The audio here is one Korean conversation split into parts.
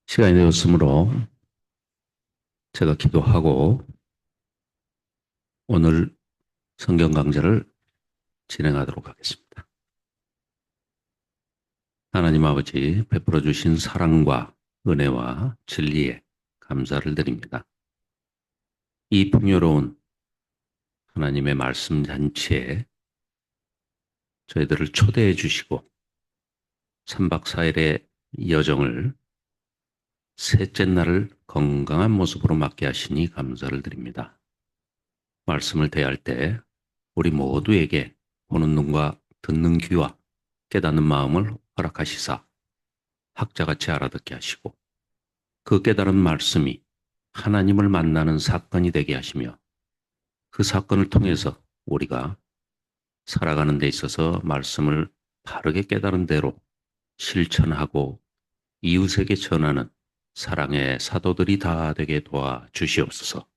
시간이 되었으므로 제가 기도하고 오늘 성경 강좌를 진행하도록 하겠습니다. 하나님 아버지 베풀어 주신 사랑과 은혜와 진리에 감사를 드립니다. 이 풍요로운 하나님의 말씀 잔치에 저희들을 초대해 주시고 3박 4일의 여정을 셋째 날을 건강한 모습으로 맞게 하시니 감사를 드립니다. 말씀을 대할 때 우리 모두에게 보는 눈과 듣는 귀와 깨닫는 마음을 허락하시사 학자같이 알아듣게 하시고 그 깨달은 말씀이 하나님을 만나는 사건이 되게 하시며 그 사건을 통해서 우리가 살아가는 데 있어서 말씀을 바르게 깨달은 대로 실천하고 이웃에게 전하는 사랑의 사도들이 다 되게 도와주시옵소서.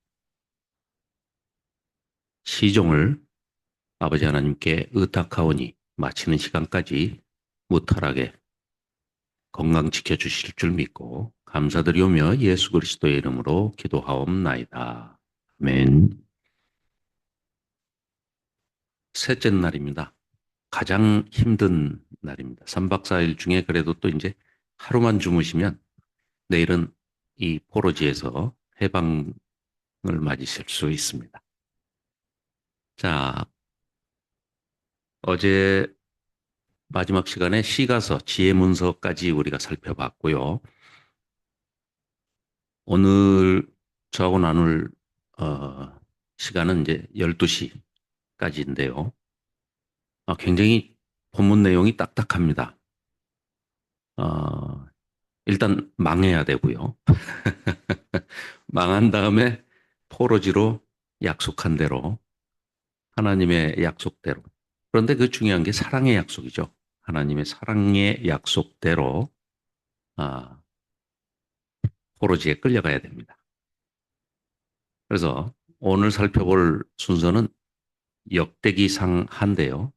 시종을 아버지 하나님께 의탁하오니 마치는 시간까지 무탈하게 건강 지켜주실 줄 믿고 감사드리오며 예수 그리스도의 이름으로 기도하옵나이다. 아멘. 셋째 날입니다. 가장 힘든 날입니다. 3박 4일 중에 그래도 또 이제 하루만 주무시면 내일은 이 포로지에서 해방을 맞으실 수 있습니다. 자, 어제 마지막 시간에 시가서, 지혜문서까지 우리가 살펴봤고요. 오늘 저하고 나눌 시간은 이제 12시까지인데요. 굉장히 본문 내용이 딱딱합니다. 어, 일단 망해야 되고요. 망한 다음에 포로지로 약속한 대로 하나님의 약속대로. 그런데 그 중요한 게 사랑의 약속이죠. 하나님의 사랑의 약속대로 아, 포로지에 끌려가야 됩니다. 그래서 오늘 살펴볼 순서는 역대기상한데요.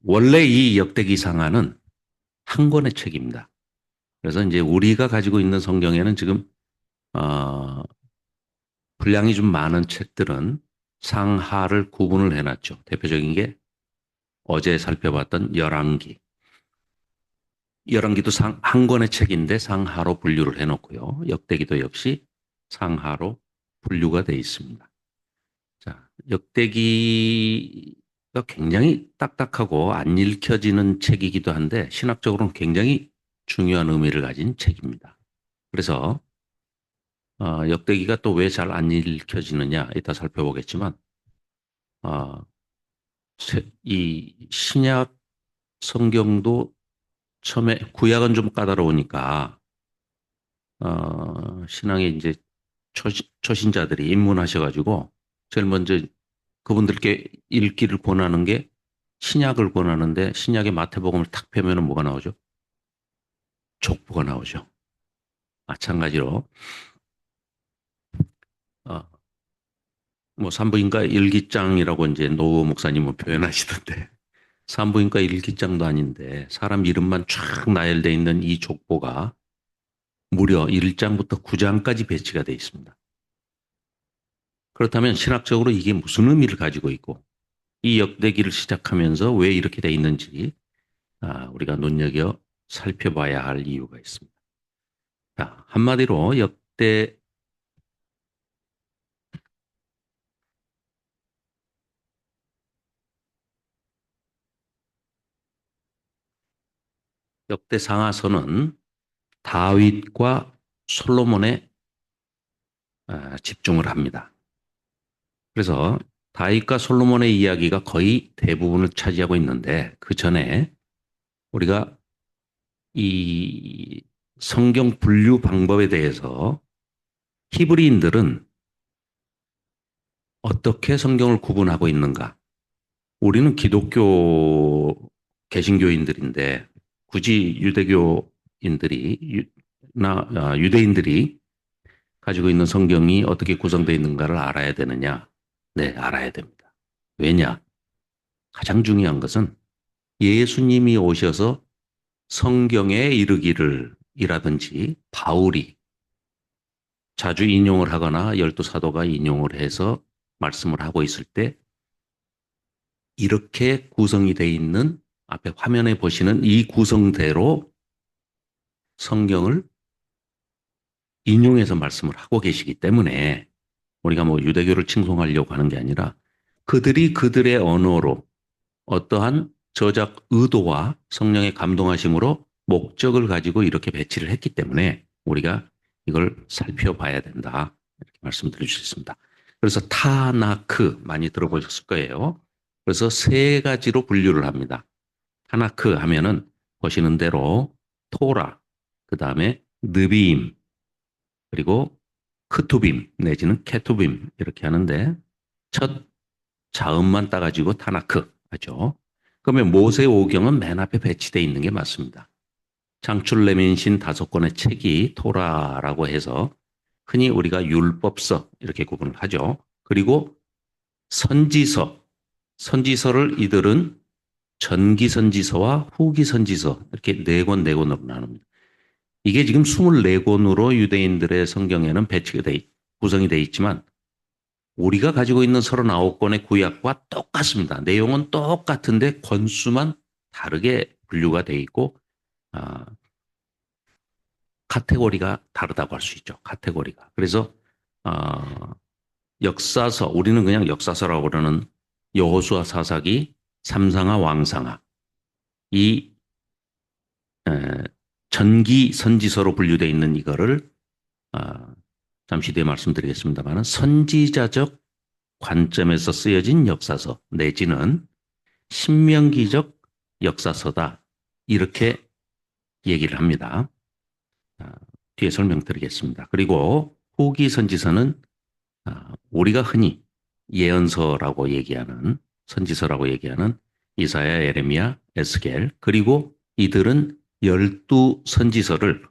원래 이 역대기상하는 한 권의 책입니다. 그래서 이제 우리가 가지고 있는 성경에는 지금 어, 분량이 좀 많은 책들은 상하를 구분을 해놨죠. 대표적인 게 어제 살펴봤던 열왕기. 열왕기도 한 권의 책인데 상하로 분류를 해놓고요. 역대기도 역시 상하로 분류가 되어 있습니다. 자, 역대기가 굉장히 딱딱하고 안 읽혀지는 책이기도 한데 신학적으로는 굉장히 중요한 의미를 가진 책입니다. 그래서 역대기가 또 왜 잘 안 읽혀지느냐 이따 살펴보겠지만 어, 이 신약 성경도 처음에 구약은 좀 까다로우니까 신앙에 이제 초신자들이 입문하셔가지고 제일 먼저 그분들께 읽기를 권하는 게 신약을 권하는데 신약의 마태복음을 탁 펴면은 뭐가 나오죠? 족보가 나오죠. 마찬가지로 어, 뭐 산부인과 일기장이라고 이제 노 목사님은 표현하시던데 산부인과 일기장도 아닌데 사람 이름만 쫙 나열되어 있는 이 족보가 무려 1장부터 9장까지 배치가 되어 있습니다. 그렇다면 신학적으로 이게 무슨 의미를 가지고 있고 이 역대기를 시작하면서 왜 이렇게 되어 있는지 우리가 눈여겨 살펴봐야 할 이유가 있습니다. 자, 한마디로 역대 상하서는 다윗과 솔로몬에 집중을 합니다. 그래서 다윗과 솔로몬의 이야기가 거의 대부분을 차지하고 있는데 그 전에 우리가 이 성경 분류 방법에 대해서 히브리인들은 어떻게 성경을 구분하고 있는가? 우리는 기독교 개신교인들인데 굳이 유대교인들이 유대인들이 가지고 있는 성경이 어떻게 구성되어 있는가를 알아야 되느냐? 네, 알아야 됩니다. 왜냐? 가장 중요한 것은 예수님이 오셔서 성경에 이르기를 이라든지 바울이 자주 인용을 하거나 열두 사도가 인용을 해서 말씀을 하고 있을 때 이렇게 구성이 되어 있는 앞에 화면에 보시는 이 구성대로 성경을 인용해서 말씀을 하고 계시기 때문에 우리가 뭐 유대교를 칭송하려고 하는 게 아니라 그들이 그들의 언어로 어떠한 저작 의도와 성령의 감동하심으로 목적을 가지고 이렇게 배치를 했기 때문에 우리가 이걸 살펴봐야 된다. 이렇게 말씀드릴 수 있습니다. 그래서 타나크 많이 들어보셨을 거예요. 그래서 세 가지로 분류를 합니다. 타나크 하면은 보시는 대로 토라, 그 다음에 느비임, 그리고 크투빔 내지는 케투빔 이렇게 하는데 첫 자음만 따가지고 타나크 하죠. 그러면 모세오경은 맨 앞에 배치되어 있는 게 맞습니다. 창출 레민신 5권의 책이 토라라고 해서 흔히 우리가 율법서 이렇게 구분을 하죠. 그리고 선지서, 선지서를 이들은 전기선지서와 후기선지서 이렇게 4권 나눕니다. 이게 지금 24권으로 유대인들의 성경에는 구성이 되어 있지만 우리가 가지고 있는 39권의 구약과 똑같습니다. 내용은 똑같은데 권수만 다르게 분류가 되어 있고 아, 카테고리가 다르다고 할 수 있죠. 카테고리가. 그래서 어, 역사서, 우리는 그냥 역사서라고 그러는 여호수아 사사기, 삼상아 왕상아 이 전기 선지서로 분류되어 있는 이거를 잠시 뒤에 말씀드리겠습니다만 선지자적 관점에서 쓰여진 역사서 내지는 신명기적 역사서다. 이렇게 얘기를 합니다. 뒤에 설명드리겠습니다. 그리고 후기 선지서는 우리가 흔히 예언서라고 얘기하는 선지서라고 얘기하는 이사야, 예레미야, 에스겔 그리고 이들은 12선지서를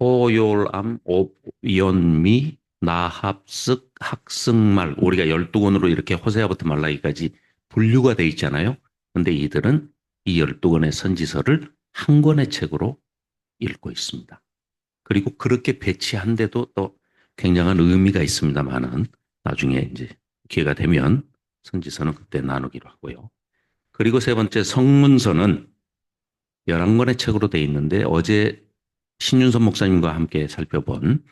호yor암, 옵연미, 나합쓱, 학승말 우리가 12권으로 이렇게 호세아부터 말라기까지 분류가 되어 있잖아요. 그런데 이들은 이 12권의 선지서를 한 권의 책으로 읽고 있습니다. 그리고 그렇게 배치한데도 또 굉장한 의미가 있습니다만은 나중에 이제 기회가 되면 선지서는 그때 나누기로 하고요. 그리고 세 번째 성문서는 11권의 책으로 되어 있는데 어제 신윤선 목사님과 함께 살펴본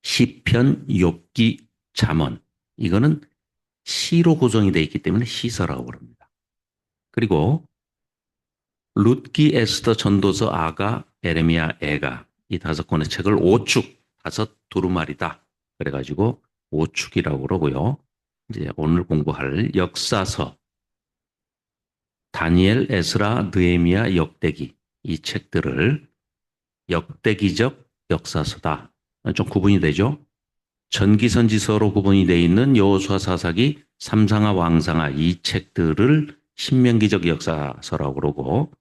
시편, 욥기, 잠언 이거는 시로 구성이 되어 있기 때문에 시서라고 부릅니다. 그리고 룻기, 에스더, 전도서, 아가, 에레미야, 에가 이 5권의 책을 오축, 5 두루마리다. 그래가지고 오축이라고 그러고요. 이제 오늘 공부할 역사서, 다니엘, 에스라, 느헤미야, 역대기 이 책들을 역대기적 역사서다. 좀 구분이 되죠? 전기선지서로 구분이 되어 있는 여호수아 사사기, 삼상아 왕상아 이 책들을 신명기적 역사서라고 그러고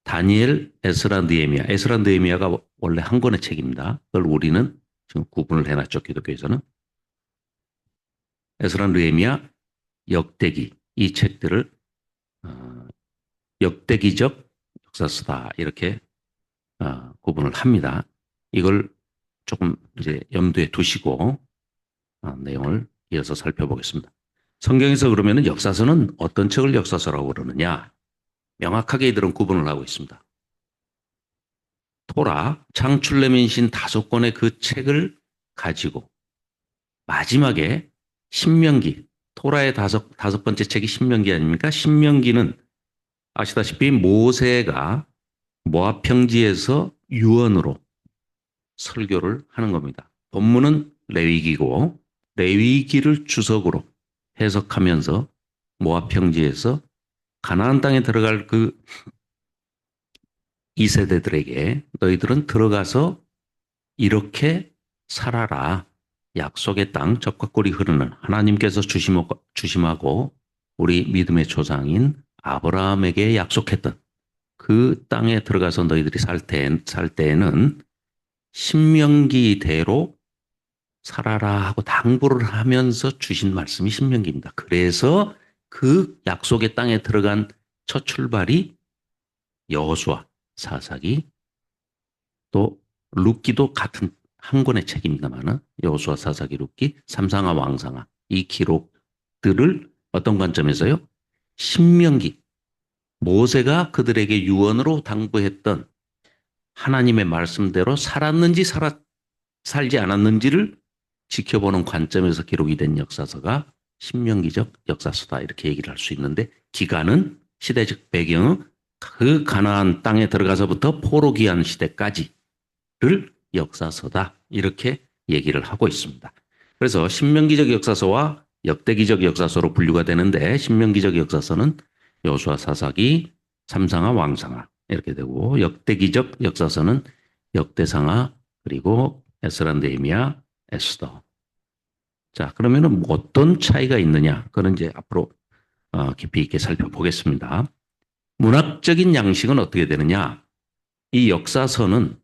다니엘, 에스라, 느헤미야. 에스라, 느헤미야가 원래 한 권의 책입니다. 그걸 우리는 지금 구분을 해놨죠. 기독교에서는. 에스라, 느헤미야, 역대기 이 책들을 역대기적 역사서다 이렇게 구분을 합니다. 이걸 조금 이제 염두에 두시고 내용을 이어서 살펴보겠습니다. 성경에서 그러면 역사서는 어떤 책을 역사서라고 그러느냐? 명확하게 이들은 구분을 하고 있습니다. 토라, 창출레민신 5권의 그 책을 가지고 마지막에 신명기, 토라의 다섯 번째 책이 신명기 아닙니까? 신명기는 아시다시피 모세가 모압 평지에서 유언으로 설교를 하는 겁니다. 본문은 레위기고 레위기를 주석으로 해석하면서 모압 평지에서 가나안 땅에 들어갈 그 2세대들에게 너희들은 들어가서 이렇게 살아라. 약속의 땅, 젖과 꿀이 흐르는 하나님께서 주심하고 우리 믿음의 조상인 아브라함에게 약속했던 그 땅에 들어가서 너희들이 살 때에는 신명기대로 살아라 하고 당부를 하면서 주신 말씀이 신명기입니다. 그래서 그 약속의 땅에 들어간 첫 출발이 여호수아, 사사기, 또 룻기도 같은 한 권의 책입니다만은 여호수아, 사사기, 룻기, 삼상아, 왕상아 이 기록들을 어떤 관점에서요? 신명기, 모세가 그들에게 유언으로 당부했던 하나님의 말씀대로 살았는지 살지 않았는지를 지켜보는 관점에서 기록이 된 역사서가 신명기적 역사서다 이렇게 얘기를 할 수 있는데 기간은 시대적 배경은 그 가나안 땅에 들어가서부터 포로 귀환 시대까지를 역사서다 이렇게 얘기를 하고 있습니다. 그래서 신명기적 역사서와 역대기적 역사서로 분류가 되는데 신명기적 역사서는 여호수아, 사사기, 삼상아, 왕상아 이렇게 되고 역대기적 역사서는 역대상하 그리고 에스라, 느헤미야, 에스더. 자, 그러면은 어떤 차이가 있느냐? 그건 이제 앞으로 깊이 있게 살펴보겠습니다. 문학적인 양식은 어떻게 되느냐? 이 역사서는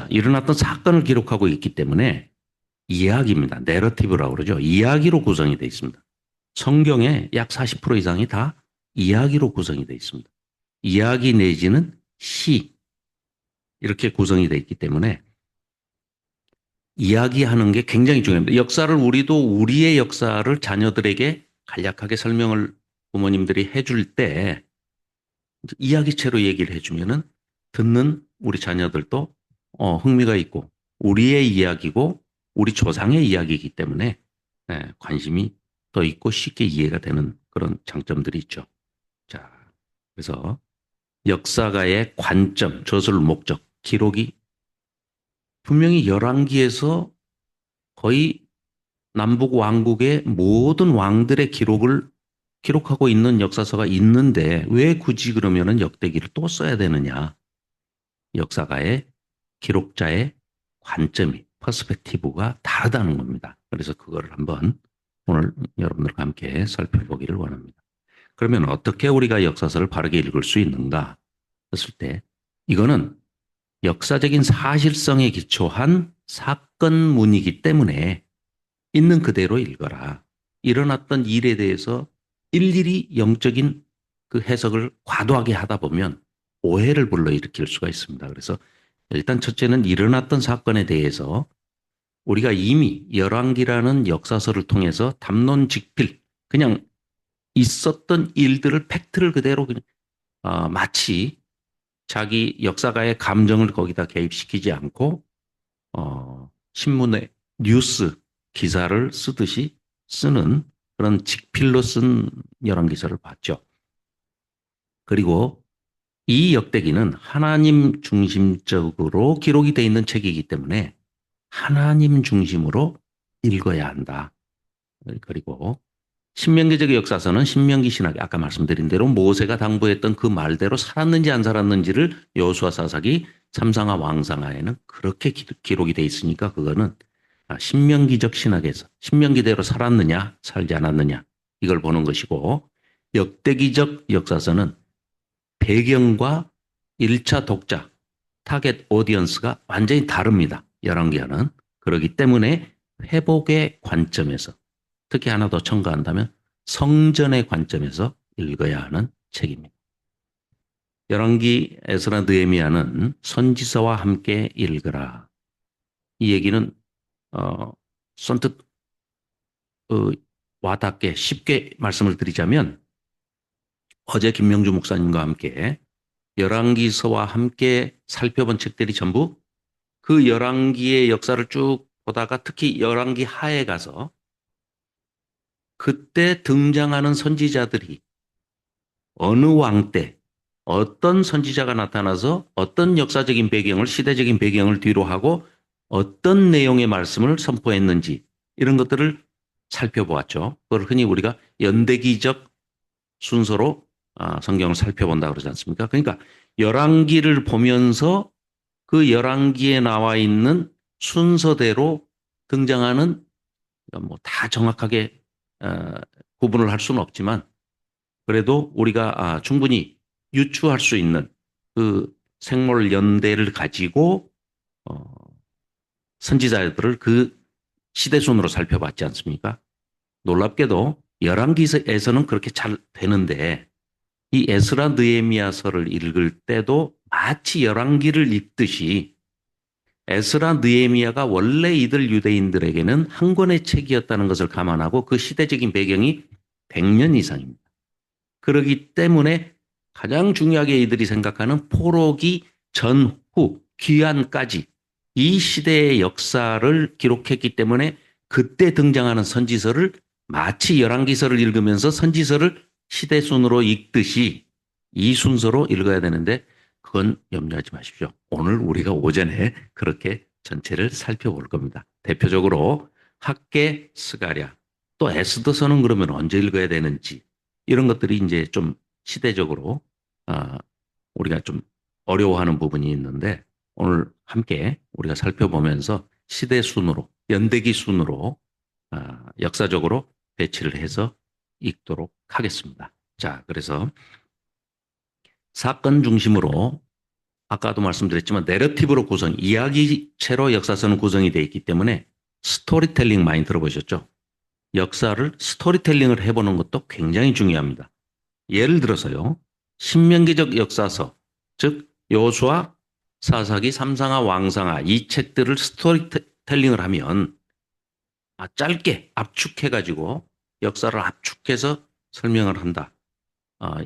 일어났던 사건을 기록하고 있기 때문에 이야기입니다. 내러티브라고 그러죠. 이야기로 구성이 되어 있습니다. 성경의 약 40% 이상이 다 이야기로 구성이 되어 있습니다. 이야기 내지는 시 이렇게 구성이 되어 있기 때문에 이야기하는 게 굉장히 중요합니다. 역사를 우리도 우리의 역사를 자녀들에게 간략하게 설명을 부모님들이 해줄 때 이야기체로 얘기를 해주면은 듣는 우리 자녀들도 흥미가 있고 우리의 이야기고 우리 조상의 이야기이기 때문에 관심이 더 있고 쉽게 이해가 되는 그런 장점들이 있죠. 자, 그래서 역사가의 관점, 저술 목적, 기록이 분명히 열왕기에서 거의 남북 왕국의 모든 왕들의 기록을 기록하고 있는 역사서가 있는데 왜 굳이 그러면은 역대기를 또 써야 되느냐? 역사가의 기록자의 관점이 퍼스펙티브가 다르다는 겁니다. 그래서 그거를 한번 오늘 여러분들과 함께 살펴보기를 원합니다. 그러면 어떻게 우리가 역사서를 바르게 읽을 수 있는가 했을 때 이거는 역사적인 사실성에 기초한 사건문이기 때문에 있는 그대로 읽어라. 일어났던 일에 대해서 일일이 영적인 그 해석을 과도하게 하다 보면 오해를 불러일으킬 수가 있습니다. 그래서 일단 첫째는 일어났던 사건에 대해서 우리가 이미 열왕기라는 역사서를 통해서 담론직필 그냥 있었던 일들을 팩트를 그대로 그냥 마치 자기 역사가의 감정을 거기다 개입시키지 않고 신문에 뉴스 기사를 쓰듯이 쓰는 그런 직필로 쓴 열왕기서를 봤죠. 그리고 이 역대기는 하나님 중심적으로 기록이 되어 있는 책이기 때문에 하나님 중심으로 읽어야 한다. 그리고 신명기적 역사서는 신명기 신학이 아까 말씀드린 대로 모세가 당부했던 그 말대로 살았는지 안 살았는지를 여호수아, 사사기, 삼상하, 왕상하에는 그렇게 기록이 돼 있으니까 그거는 신명기적 신학에서 신명기대로 살았느냐 살지 않았느냐 이걸 보는 것이고 역대기적 역사서는 배경과 1차 독자 타겟 오디언스가 완전히 다릅니다. 열왕기와는. 그렇기 때문에 회복의 관점에서 특히 하나 더 첨가한다면 성전의 관점에서 읽어야 하는 책입니다. 열왕기, 에스라, 느헤미야는 선지서와 함께 읽으라. 이 얘기는 선뜻 와닿게 쉽게 말씀을 드리자면 어제 김명주 목사님과 함께 열왕기서와 함께 살펴본 책들이 전부 그 열왕기의 역사를 쭉 보다가 특히 열왕기 하에 가서 그때 등장하는 선지자들이 어느 왕 때 어떤 선지자가 나타나서 어떤 역사적인 배경을 시대적인 배경을 뒤로 하고 어떤 내용의 말씀을 선포했는지 이런 것들을 살펴보았죠. 그걸 흔히 우리가 연대기적 순서로 성경을 살펴본다 그러지 않습니까? 그러니까 열왕기를 보면서 그 열왕기에 나와 있는 순서대로 등장하는 뭐 다 정확하게 구분을 할 수는 없지만 그래도 우리가 충분히 유추할 수 있는 그 생물 연대를 가지고 어, 선지자들을 그 시대 순으로 살펴봤지 않습니까? 놀랍게도 열왕기서에서는 그렇게 잘 되는데 이 에스라 느헤미야서를 읽을 때도 마치 열왕기를 읽듯이 에스라 느헤미야가 원래 이들 유대인들에게는 한 권의 책이었다는 것을 감안하고 그 시대적인 배경이 100년 이상입니다. 그렇기 때문에 가장 중요하게 이들이 생각하는 포로기 전후 귀환까지 이 시대의 역사를 기록했기 때문에 그때 등장하는 선지서를 마치 열왕기서를 읽으면서 선지서를 시대순으로 읽듯이 이 순서로 읽어야 되는데 그건 염려하지 마십시오. 오늘 우리가 오전에 그렇게 전체를 살펴볼 겁니다. 대표적으로 학계, 스가랴, 또 에스더서는 그러면 언제 읽어야 되는지 이런 것들이 이제 좀 시대적으로 우리가 좀 어려워하는 부분이 있는데 오늘 함께 우리가 살펴보면서 시대 순으로 연대기 순으로 역사적으로 배치를 해서 읽도록 하겠습니다. 자, 그래서 사건 중심으로 아까도 말씀드렸지만 내러티브로 구성, 이야기체로 역사서는 구성이 되어 있기 때문에 스토리텔링 많이 들어보셨죠? 역사를 스토리텔링을 해보는 것도 굉장히 중요합니다. 예를 들어서요. 신명기적 역사서, 즉 여호수아, 사사기, 삼상하, 왕상하 이 책들을 스토리텔링을 하면 짧게 압축해가지고 역사를 압축해서 설명을 한다.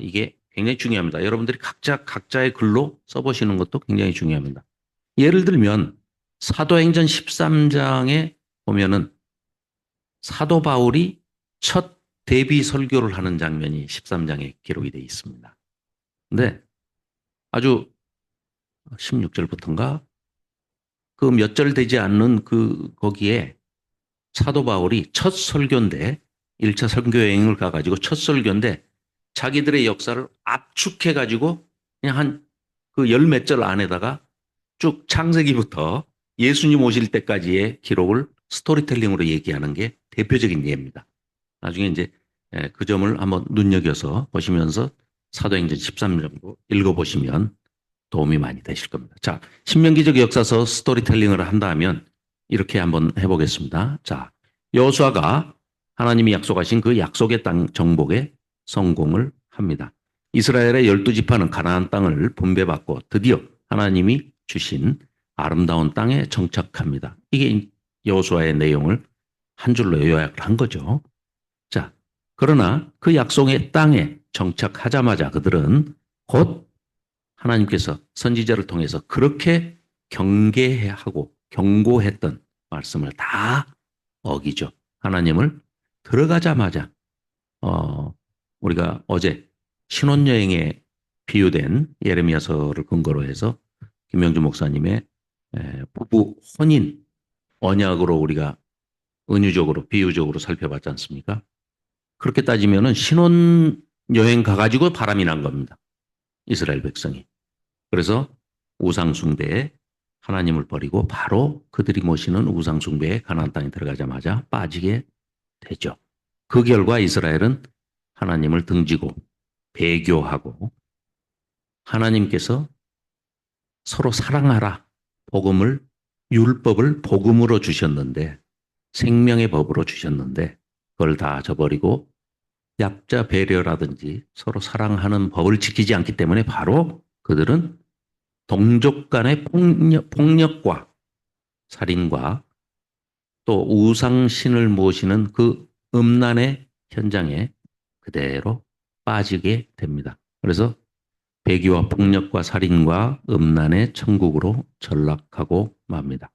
이게 굉장히 중요합니다. 여러분들이 각자의 글로 써보시는 것도 굉장히 중요합니다. 예를 들면 사도행전 13장에 보면은 사도 바울이 첫 데뷔 설교를 하는 장면이 13장에 기록이 되어 있습니다. 근데 아주 16절부터인가 그 몇 절 되지 않는 거기에 사도 바울이 첫 설교인데 1차 선교 여행을 가가지고 첫 설교인데 자기들의 역사를 압축해가지고 그냥 한 그 열 몇 절 안에다가 쭉 창세기부터 예수님 오실 때까지의 기록을 스토리텔링으로 얘기하는 게 대표적인 예입니다. 나중에 이제 그 점을 한번 눈여겨서 보시면서 사도행전 13장 읽어보시면 도움이 많이 되실 겁니다. 자, 신명기적 역사서 스토리텔링을 한다면 이렇게 한번 해보겠습니다. 자, 여호수아가 하나님이 약속하신 그 약속의 땅 정복에 성공을 합니다. 이스라엘의 12지파는 가나안 땅을 분배받고 드디어 하나님이 주신 아름다운 땅에 정착합니다. 이게 여호수아의 내용을 한 줄로 요약을 한 거죠. 자, 그러나 그 약속의 땅에 정착하자마자 그들은 곧 하나님께서 선지자를 통해서 그렇게 경계하고 경고했던 말씀을 다 어기죠. 하나님을 들어가자마자 우리가 어제 신혼여행에 비유된 예레미야서를 근거로 해서 김명주 목사님의 부부 혼인 언약으로 우리가 은유적으로 비유적으로 살펴봤지 않습니까? 그렇게 따지면은 신혼여행 가가지고 바람이 난 겁니다. 이스라엘 백성이. 그래서 우상숭배에 하나님을 버리고 바로 그들이 모시는 우상숭배에 가나안 땅에 들어가자마자 빠지게 되죠. 그 결과 이스라엘은 하나님을 등지고 배교하고 하나님께서 서로 사랑하라 복음을 율법을 복음으로 주셨는데 생명의 법으로 주셨는데 그걸 다 저버리고 약자 배려라든지 서로 사랑하는 법을 지키지 않기 때문에 바로 그들은 동족 간의 폭력과 살인과 또 우상신을 모시는 그 음란의 현장에 그대로 빠지게 됩니다. 그래서 배기와 폭력과 살인과 음란의 천국으로 전락하고 맙니다.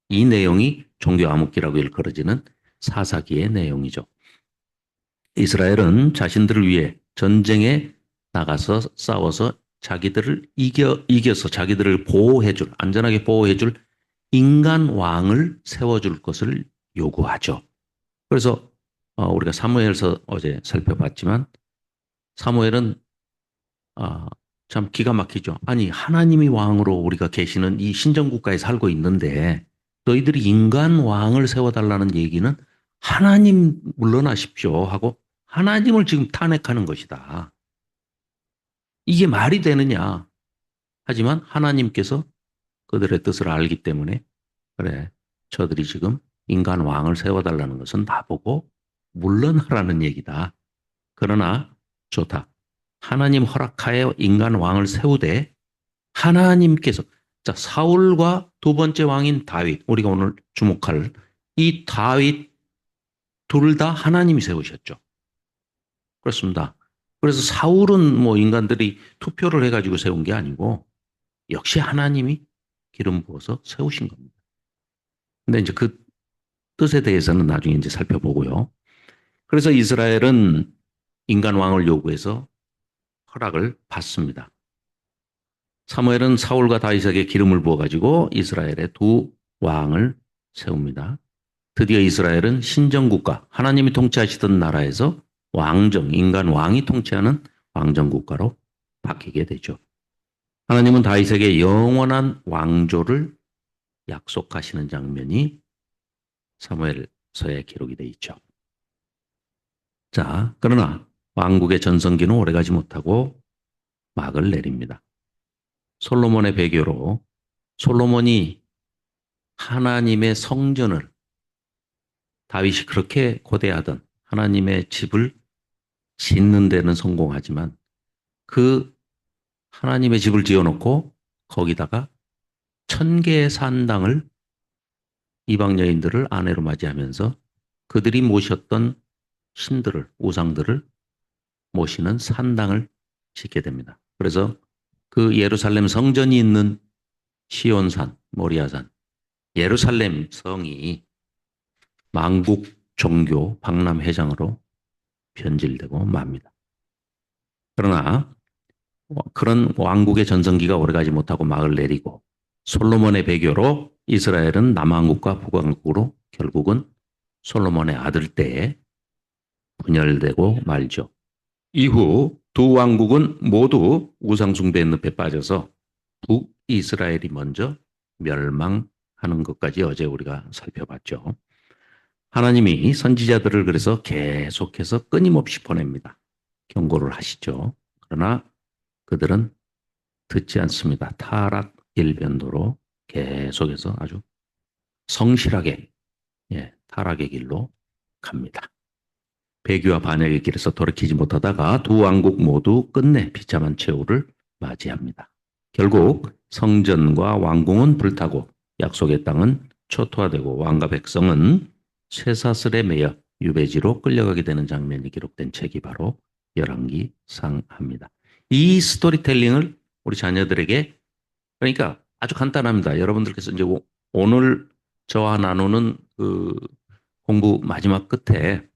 이 내용이 종교 암흑기라고 일컬어지는 사사기의 내용이죠. 이스라엘은 자신들을 위해 전쟁에 나가서 싸워서 자기들을 이겨서 자기들을 보호해줄, 안전하게 보호해줄 인간 왕을 세워줄 것을 요구하죠. 그래서 우리가 사무엘서 어제 살펴봤지만 사무엘은 참 기가 막히죠. 아니 하나님이 왕으로 우리가 계시는 이 신정국가에 살고 있는데 너희들이 인간 왕을 세워달라는 얘기는 하나님 물러나십시오 하고 하나님을 지금 탄핵하는 것이다. 이게 말이 되느냐. 하지만 하나님께서 그들의 뜻을 알기 때문에 그래, 저들이 지금 인간 왕을 세워달라는 것은 나보고 물러나라는 얘기다. 그러나 좋다. 하나님 허락하에 인간 왕을 세우되 하나님께서 자 사울과 두 번째 왕인 다윗 우리가 오늘 주목할 이 다윗 둘 다 하나님이 세우셨죠. 그렇습니다. 그래서 사울은 뭐 인간들이 투표를 해가지고 세운 게 아니고 역시 하나님이 기름 부어서 세우신 겁니다. 근데 이제 그 뜻에 대해서는 나중에 이제 살펴보고요. 그래서 이스라엘은 인간 왕을 요구해서 허락을 받습니다. 사무엘은 사울과 다윗에게 기름을 부어가지고 이스라엘의 두 왕을 세웁니다. 드디어 이스라엘은 신정국가, 하나님이 통치하시던 나라에서 왕정, 인간 왕이 통치하는 왕정국가로 바뀌게 되죠. 하나님은 다윗에게 영원한 왕조를 약속하시는 장면이 사무엘서에 기록이 되어 있죠. 자, 그러나 왕국의 전성기는 오래가지 못하고 막을 내립니다. 솔로몬의 배교로 솔로몬이 하나님의 성전을 다윗이 그렇게 고대하던 하나님의 집을 짓는 데는 성공하지만 그 하나님의 집을 지어놓고 거기다가 1000개의 산당을 이방 여인들을 아내로 맞이하면서 그들이 모셨던 신들을 우상들을 모시는 산당을 짓게 됩니다. 그래서 그 예루살렘 성전이 있는 시온산, 모리아산, 예루살렘 성이 망국 종교 박람회장으로 변질되고 맙니다. 그러나 그런 왕국의 전성기가 오래가지 못하고 막을 내리고 솔로몬의 배교로 이스라엘은 남왕국과 북왕국으로 결국은 솔로몬의 아들 때에 분열되고 말죠. 이후 두 왕국은 모두 우상숭배의 늪에 빠져서 북이스라엘이 먼저 멸망하는 것까지 어제 우리가 살펴봤죠. 하나님이 선지자들을 그래서 계속해서 끊임없이 보냅니다. 경고를 하시죠. 그러나 그들은 듣지 않습니다. 타락 일변도로 계속해서 아주 성실하게 타락의 길로 갑니다. 배교와 반역의 길에서 돌이키지 못하다가 두 왕국 모두 끝내 비참한 최후를 맞이합니다. 결국 성전과 왕궁은 불타고 약속의 땅은 초토화되고 왕과 백성은 쇠사슬에 매여 유배지로 끌려가게 되는 장면이 기록된 책이 바로 열왕기상하입니다. 이 스토리텔링을 우리 자녀들에게 그러니까 아주 간단합니다. 여러분들께서 이제 오늘 저와 나누는 그 공부 마지막 끝에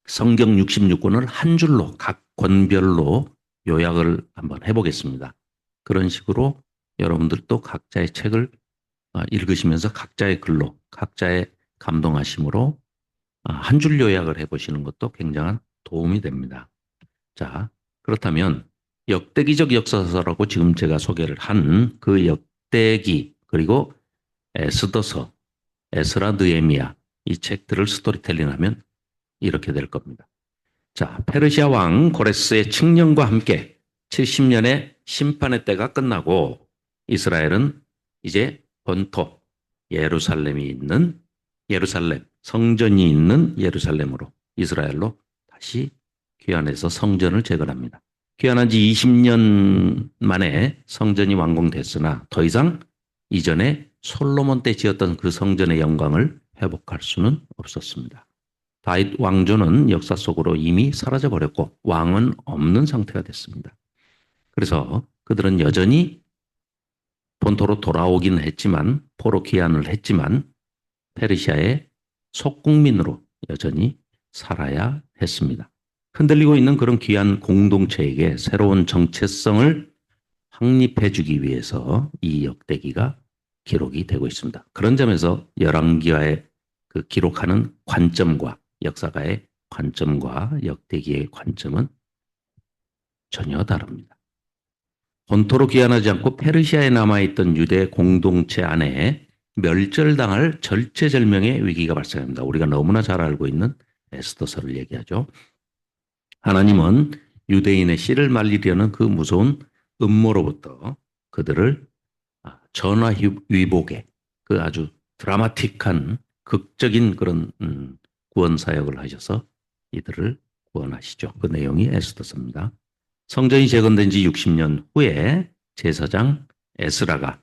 성경 66권을 한 줄로 각 권별로 요약을 한번 해보겠습니다. 그런 식으로 여러분들도 각자의 책을 읽으시면서 각자의 글로 각자의 감동하심으로 한 줄 요약을 해보시는 것도 굉장한 도움이 됩니다. 자, 그렇다면 역대기적 역사서라고 지금 제가 소개를 한 그 역대기 그리고 에스더서, 에스라 느헤미야 이 책들을 스토리텔링하면 이렇게 될 겁니다. 자, 페르시아 왕 고레스의 칙령과 함께 70년의 심판의 때가 끝나고 이스라엘은 이제 본토 예루살렘이 있는 예루살렘, 성전이 있는 예루살렘으로 이스라엘로 다시 귀환해서 성전을 재건합니다. 귀환한 지 20년 만에 성전이 완공됐으나 더 이상 이전에 솔로몬 때 지었던 그 성전의 영광을 회복할 수는 없었습니다. 다윗 왕조는 역사 속으로 이미 사라져버렸고 왕은 없는 상태가 됐습니다. 그래서 그들은 여전히 본토로 돌아오긴 했지만 포로 귀환을 했지만 페르시아의 속국민으로 여전히 살아야 했습니다. 흔들리고 있는 그런 귀한 공동체에게 새로운 정체성을 확립해주기 위해서 이 역대기가 기록이 되고 있습니다. 그런 점에서 열왕기와의 그 기록하는 관점과 역사가의 관점과 역대기의 관점은 전혀 다릅니다. 본토로 귀환하지 않고 페르시아에 남아있던 유대 공동체 안에 멸절당할 절체절명의 위기가 발생합니다. 우리가 너무나 잘 알고 있는 에스더서를 얘기하죠. 하나님은 유대인의 씨를 말리려는 그 무서운 음모로부터 그들을 전화위복의 그 아주 드라마틱한 극적인 그런 구원 사역을 하셔서 이들을 구원하시죠. 그 내용이 에스더서입니다. 성전이 재건된 지 60년 후에 제사장 에스라가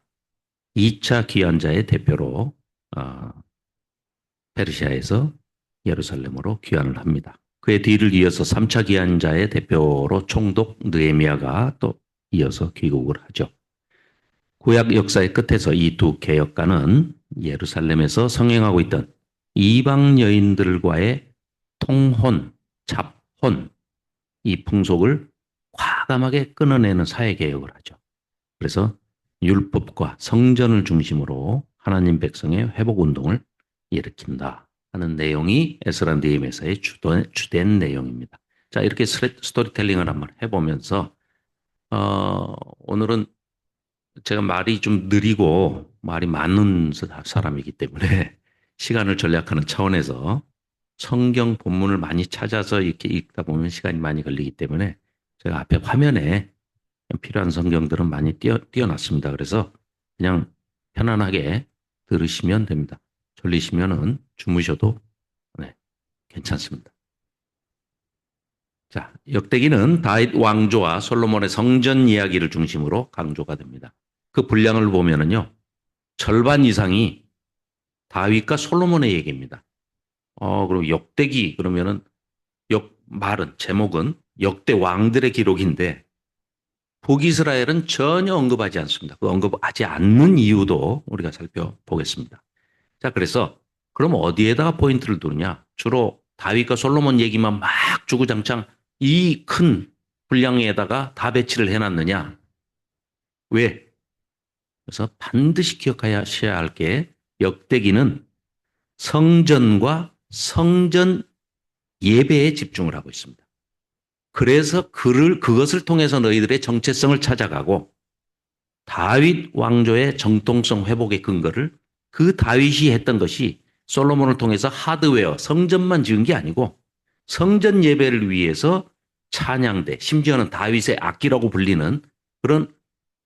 2차 귀환자의 대표로 페르시아에서 예루살렘으로 귀환을 합니다. 그의 뒤를 이어서 3차 귀환자의 대표로 총독 느헤미야가 또 이어서 귀국을 하죠. 구약 역사의 끝에서 이 두 개혁가는 예루살렘에서 성행하고 있던 이방 여인들과의 통혼, 잡혼, 이 풍속을 과감하게 끊어내는 사회개혁을 하죠. 그래서 율법과 성전을 중심으로 하나님 백성의 회복운동을 일으킨다 하는 내용이 에스라 느헤미야서의 주된 내용입니다. 자, 이렇게 스토리텔링을 한번 해보면서 오늘은 제가 말이 좀 느리고 말이 많은 사람이기 때문에 시간을 절약하는 차원에서 성경 본문을 많이 찾아서 이렇게 읽다 보면 시간이 많이 걸리기 때문에 제가 앞에 화면에 필요한 성경들은 많이 띄어놨습니다. 그래서 그냥 편안하게 들으시면 됩니다. 졸리시면은 주무셔도 네, 괜찮습니다. 자, 역대기는 다윗 왕조와 솔로몬의 성전 이야기를 중심으로 강조가 됩니다. 그 분량을 보면은요, 절반 이상이 다윗과 솔로몬의 얘기입니다. 그리고 역대기 그러면은 말은 제목은 역대 왕들의 기록인데 북이스라엘은 전혀 언급하지 않습니다. 그 언급하지 않는 이유도 우리가 살펴보겠습니다. 자, 그래서 그럼 어디에다가 포인트를 두느냐? 주로 다윗과 솔로몬 얘기만 막 주구장창 이 큰 분량에다가 다 배치를 해놨느냐? 왜? 그래서 반드시 기억하셔야 할 게 역대기는 성전과 성전 예배에 집중을 하고 있습니다. 그래서 그것을 통해서 너희들의 정체성을 찾아가고 다윗 왕조의 정통성 회복의 근거를 그 다윗이 했던 것이 솔로몬을 통해서 하드웨어, 성전만 지은 게 아니고 성전 예배를 위해서 찬양대, 심지어는 다윗의 악기라고 불리는 그런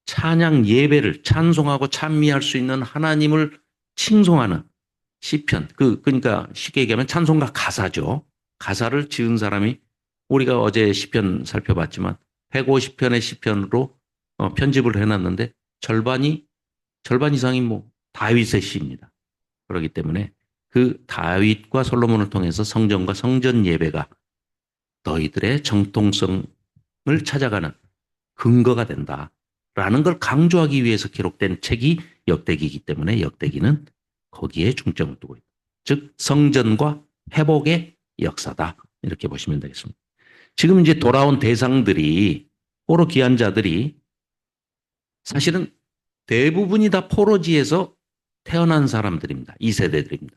찬양 예배를 찬송하고 찬미할 수 있는 하나님을 칭송하는 시편, 그러니까 쉽게 얘기하면 찬송가 가사죠. 가사를 지은 사람이 우리가 어제 시편 살펴봤지만 150편의 시편으로 편집을 해놨는데 절반 이상이 뭐 다윗의 시입니다. 그렇기 때문에 그 다윗과 솔로몬을 통해서 성전과 성전 예배가 너희들의 정통성을 찾아가는 근거가 된다라는 걸 강조하기 위해서 기록된 책이 역대기이기 때문에 역대기는 거기에 중점을 두고 있다. 즉 성전과 회복의 역사다. 이렇게 보시면 되겠습니다. 지금 이제 돌아온 대상들이 포로 귀환자들이 사실은 대부분이 다 포로지에서 태어난 사람들입니다. 2세대들입니다.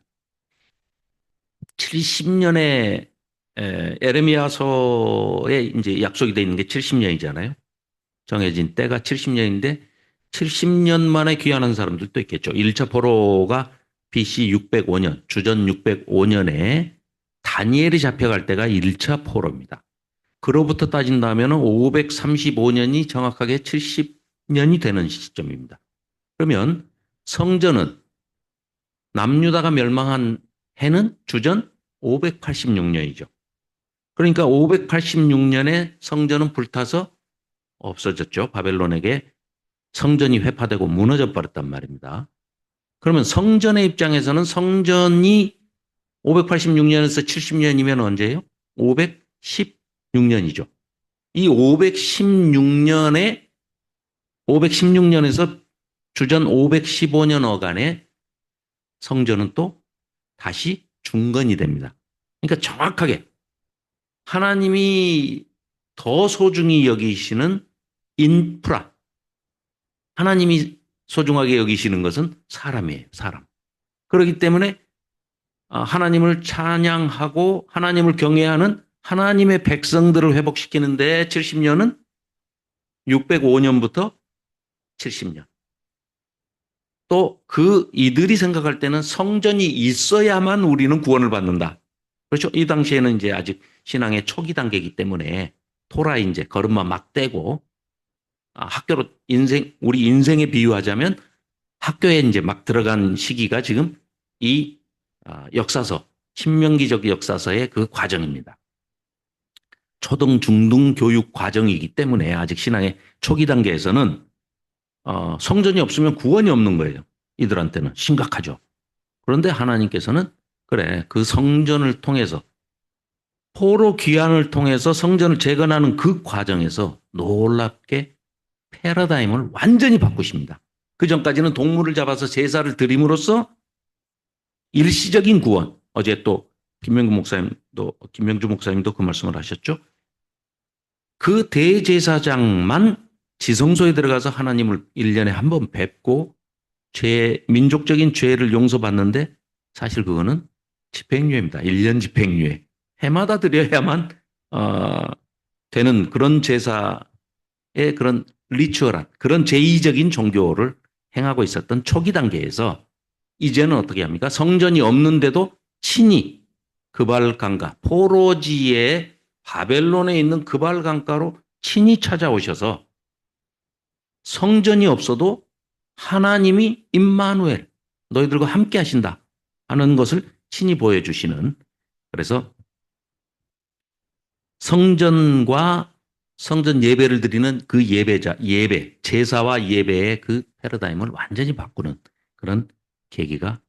70년에 에레미야서에 이제 약속이 되어 있는 게 70년이잖아요. 정해진 때가 70년인데 70년 만에 귀환한 사람들도 있겠죠. 1차 포로가 BC 605년, 주전 605년에 다니엘이 잡혀갈 때가 1차 포로입니다. 그로부터 따진다면 535년이 정확하게 70년이 되는 시점입니다. 그러면 성전은 남유다가 멸망한 해는 주전 586년이죠. 그러니까 586년에 성전은 불타서 없어졌죠. 바벨론에게 성전이 회파되고 무너져 버렸단 말입니다. 그러면 성전의 입장에서는 성전이 586년에서 70년이면 언제예요? 516년이죠. 이 516년에서 주전 515년 어간에 성전은 또 다시 중건이 됩니다. 그러니까 정확하게 하나님이 더 소중히 여기시는 인프라, 하나님이 소중하게 여기시는 것은 사람이에요. 사람. 그렇기 때문에 하나님을 찬양하고 하나님을 경외하는 하나님의 백성들을 회복시키는데 70년은 605년부터 70년. 또 이들이 생각할 때는 성전이 있어야만 우리는 구원을 받는다. 그렇죠? 이 당시에는 이제 아직 신앙의 초기 단계이기 때문에 토라 이제 걸음마 막 떼고 학교로 우리 인생에 비유하자면 학교에 이제 막 들어간 시기가 지금 이 역사서, 신명기적 역사서의 그 과정입니다. 초등, 중등 교육 과정이기 때문에 아직 신앙의 초기 단계에서는 성전이 없으면 구원이 없는 거예요. 이들한테는 심각하죠. 그런데 하나님께서는 그래, 그 성전을 통해서 포로 귀환을 통해서 성전을 재건하는 그 과정에서 놀랍게 패러다임을 완전히 바꾸십니다. 그 전까지는 동물을 잡아서 제사를 드림으로써 일시적인 구원. 어제 또 김명주 목사님도 그 말씀을 하셨죠. 그 대제사장만 지성소에 들어가서 하나님을 1년에 한 번 뵙고 민족적인 죄를 용서받는데 사실 그거는 집행유예입니다. 1년 집행유예. 해마다 드려야만 되는 그런 제사의 그런 리추얼한 그런 제의적인 종교를 행하고 있었던 초기 단계에서 이제는 어떻게 합니까? 성전이 없는데도 친히 그발강가, 포로지의 바벨론에 있는 그발강가로 친히 찾아오셔서 성전이 없어도 하나님이 임마누엘, 너희들과 함께 하신다 하는 것을 친히 보여주시는, 그래서 성전과 성전 예배를 드리는 그 제사와 예배의 그 패러다임을 완전히 바꾸는 그런 계기가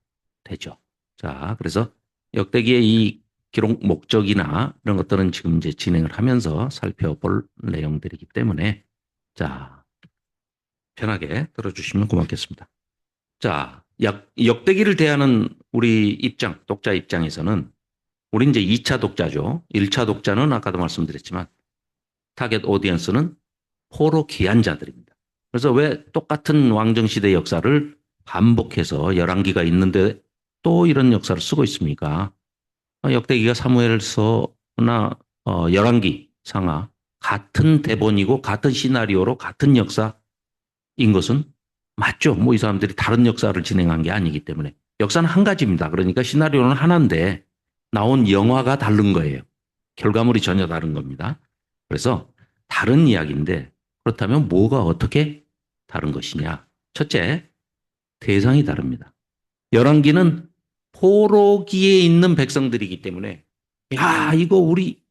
되죠. 자, 그래서 역대기의 이 기록 목적이나 이런 것들은 지금 이제 진행을 하면서 살펴볼 내용들이기 때문에 자, 편하게 들어주시면 고맙겠습니다. 자, 역대기를 대하는 우리 입장, 독자 입장에서는 우리 이제 2차 독자죠. 1차 독자는 아까도 말씀드렸지만 타겟 오디언스는 포로 귀환자들입니다. 그래서 왜 똑같은 왕정시대 역사를 반복해서 열왕기가 있는데 또 이런 역사를 쓰고 있습니까? 역대기가 사무엘서나 열왕기, 상하 같은 대본이고 같은 시나리오로 같은 역사인 것은 맞죠. 뭐 이 사람들이 다른 역사를 진행한 게 아니기 때문에 역사는 한 가지입니다. 그러니까 시나리오는 하나인데 나온 영화가 다른 거예요. 결과물이 전혀 다른 겁니다. 그래서 다른 이야기인데 그렇다면 뭐가 어떻게 다른 것이냐? 첫째, 대상이 다릅니다. 열왕기는 포로기에 있는 백성들이기 때문에 야, 이거 우리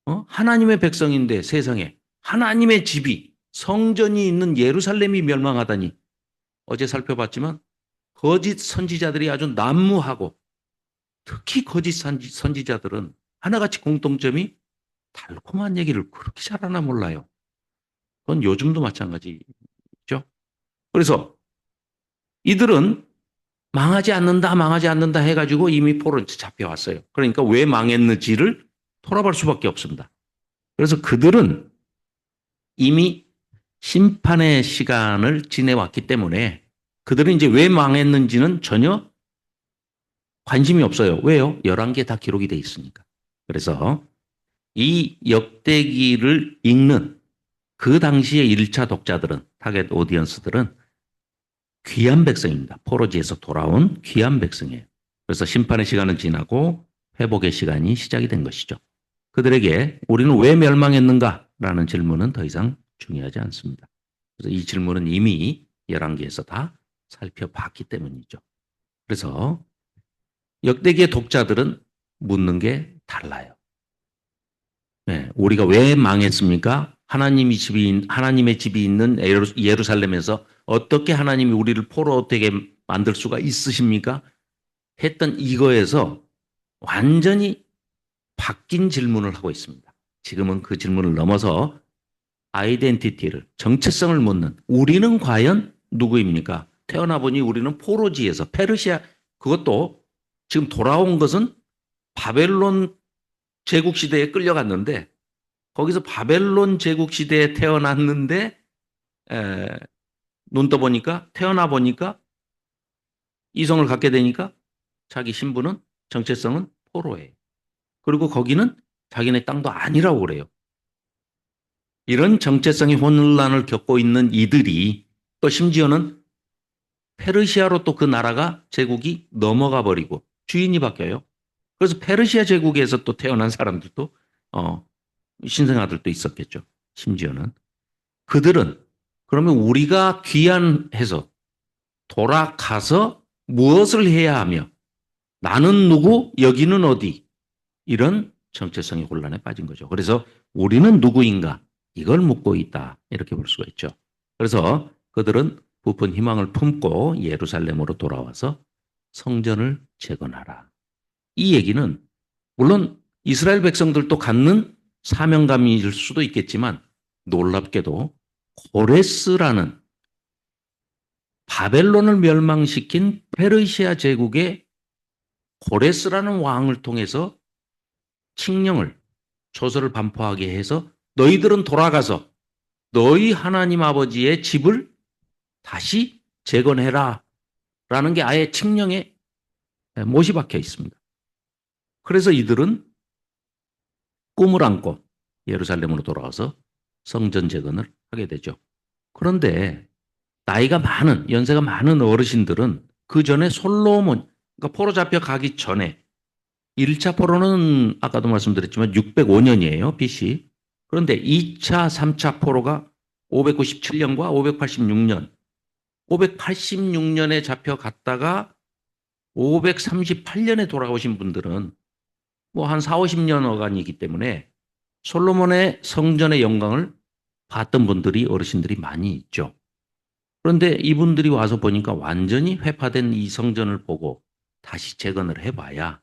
하나님의 백성인데 세상에 하나님의 집이 성전이 있는 예루살렘이 멸망하다니 어제 살펴봤지만 거짓 선지자들이 아주 난무하고 특히 거짓 선지자들은 하나같이 공통점이 달콤한 얘기를 그렇게 잘하나 몰라요. 그건 요즘도 마찬가지죠. 그래서 이들은 망하지 않는다 해가지고 이미 포로에 잡혀왔어요. 그러니까 왜 망했는지를 돌아볼 수밖에 없습니다. 그래서 그들은 이미 심판의 시간을 지내왔기 때문에 그들은 이제 왜 망했는지는 전혀 관심이 없어요. 왜요? 11개 다 기록이 돼 있으니까. 그래서 이 역대기를 읽는 그 당시의 1차 독자들은, 타겟 오디언스들은 귀한 백성입니다. 포로지에서 돌아온 귀한 백성이에요. 그래서 심판의 시간은 지나고 회복의 시간이 시작이 된 것이죠. 그들에게 우리는 왜 멸망했는가라는 질문은 더 이상 중요하지 않습니다. 그래서 이 질문은 이미 11개에서 다 살펴봤기 때문이죠. 그래서 역대기의 독자들은 묻는 게 달라요. 네, 우리가 왜 망했습니까? 하나님의 집이 있는 예루살렘에서 어떻게 하나님이 우리를 포로 되게 만들 수가 있으십니까? 했던 이거에서 완전히 바뀐 질문을 하고 있습니다. 지금은 그 질문을 넘어서 아이덴티티를, 정체성을 묻는 우리는 과연 누구입니까? 태어나 보니 우리는 포로지에서 페르시아, 그것도 지금 돌아온 것은 바벨론 제국 시대에 끌려갔는데 거기서 바벨론 제국 시대에 태어났는데 눈 떠보니까 태어나 보니까 이성을 갖게 되니까 자기 신분은 정체성은 포로예요. 그리고 거기는 자기네 땅도 아니라고 그래요. 이런 정체성의 혼란을 겪고 있는 이들이 또 심지어는 페르시아로 또 그 나라가 제국이 넘어가 버리고 주인이 바뀌어요. 그래서 페르시아 제국에서 또 태어난 사람들도 신생아들도 있었겠죠. 심지어는 그들은 그러면 우리가 귀환해서 돌아가서 무엇을 해야 하며 나는 누구, 여기는 어디 이런 정체성의 혼란에 빠진 거죠. 그래서 우리는 누구인가 이걸 묻고 있다 이렇게 볼 수가 있죠. 그래서 그들은 부푼 희망을 품고 예루살렘으로 돌아와서 성전을 재건하라. 이 얘기는 물론 이스라엘 백성들도 갖는 사명감일 수도 있겠지만 놀랍게도 고레스라는 바벨론을 멸망시킨 페르시아 제국의 고레스라는 왕을 통해서 칙령을 조서를 반포하게 해서 너희들은 돌아가서 너희 하나님 아버지의 집을 다시 재건해라 라는 게 아예 칙령에 못이 박혀 있습니다. 그래서 이들은 꿈을 안고 예루살렘으로 돌아와서 성전 재건을 하게 되죠. 그런데 나이가 많은 연세가 많은 어르신들은 그 전에 솔로몬 그러니까 포로 잡혀가기 전에 1차 포로는 아까도 말씀드렸지만 605년이에요. BC. 그런데 2차, 3차 포로가 597년과 586년. 586년에 잡혀갔다가 538년에 돌아오신 분들은 뭐 한 4, 50년 어간이기 때문에 솔로몬의 성전의 영광을 봤던 분들이 어르신들이 많이 있죠. 그런데 이분들이 와서 보니까 완전히 회파된 이 성전을 보고 다시 재건을 해봐야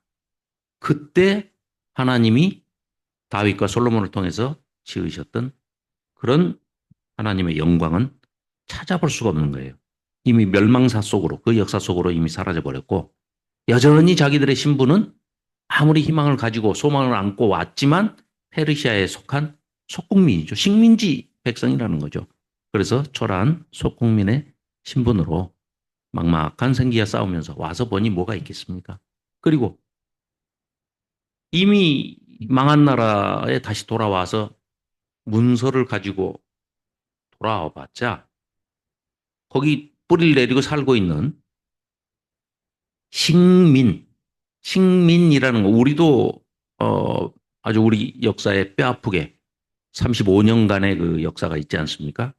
그때 하나님이 다윗과 솔로몬을 통해서 지으셨던 그런 하나님의 영광은 찾아볼 수가 없는 거예요. 이미 멸망사 속으로 그 역사 속으로 이미 사라져 버렸고 여전히 자기들의 신분은 아무리 희망을 가지고 소망을 안고 왔지만 페르시아에 속한 속국민이죠. 식민지 백성이라는 거죠. 그래서 초라한 속국민의 신분으로 막막한 생기와 싸우면서 와서 보니 뭐가 있겠습니까? 그리고 이미 망한 나라에 다시 돌아와서 문서를 가지고 돌아와 봤자 거기 뿌리를 내리고 살고 있는 식민이라는 거 우리도 아주 우리 역사에 뼈아프게 35년간의 그 역사가 있지 않습니까?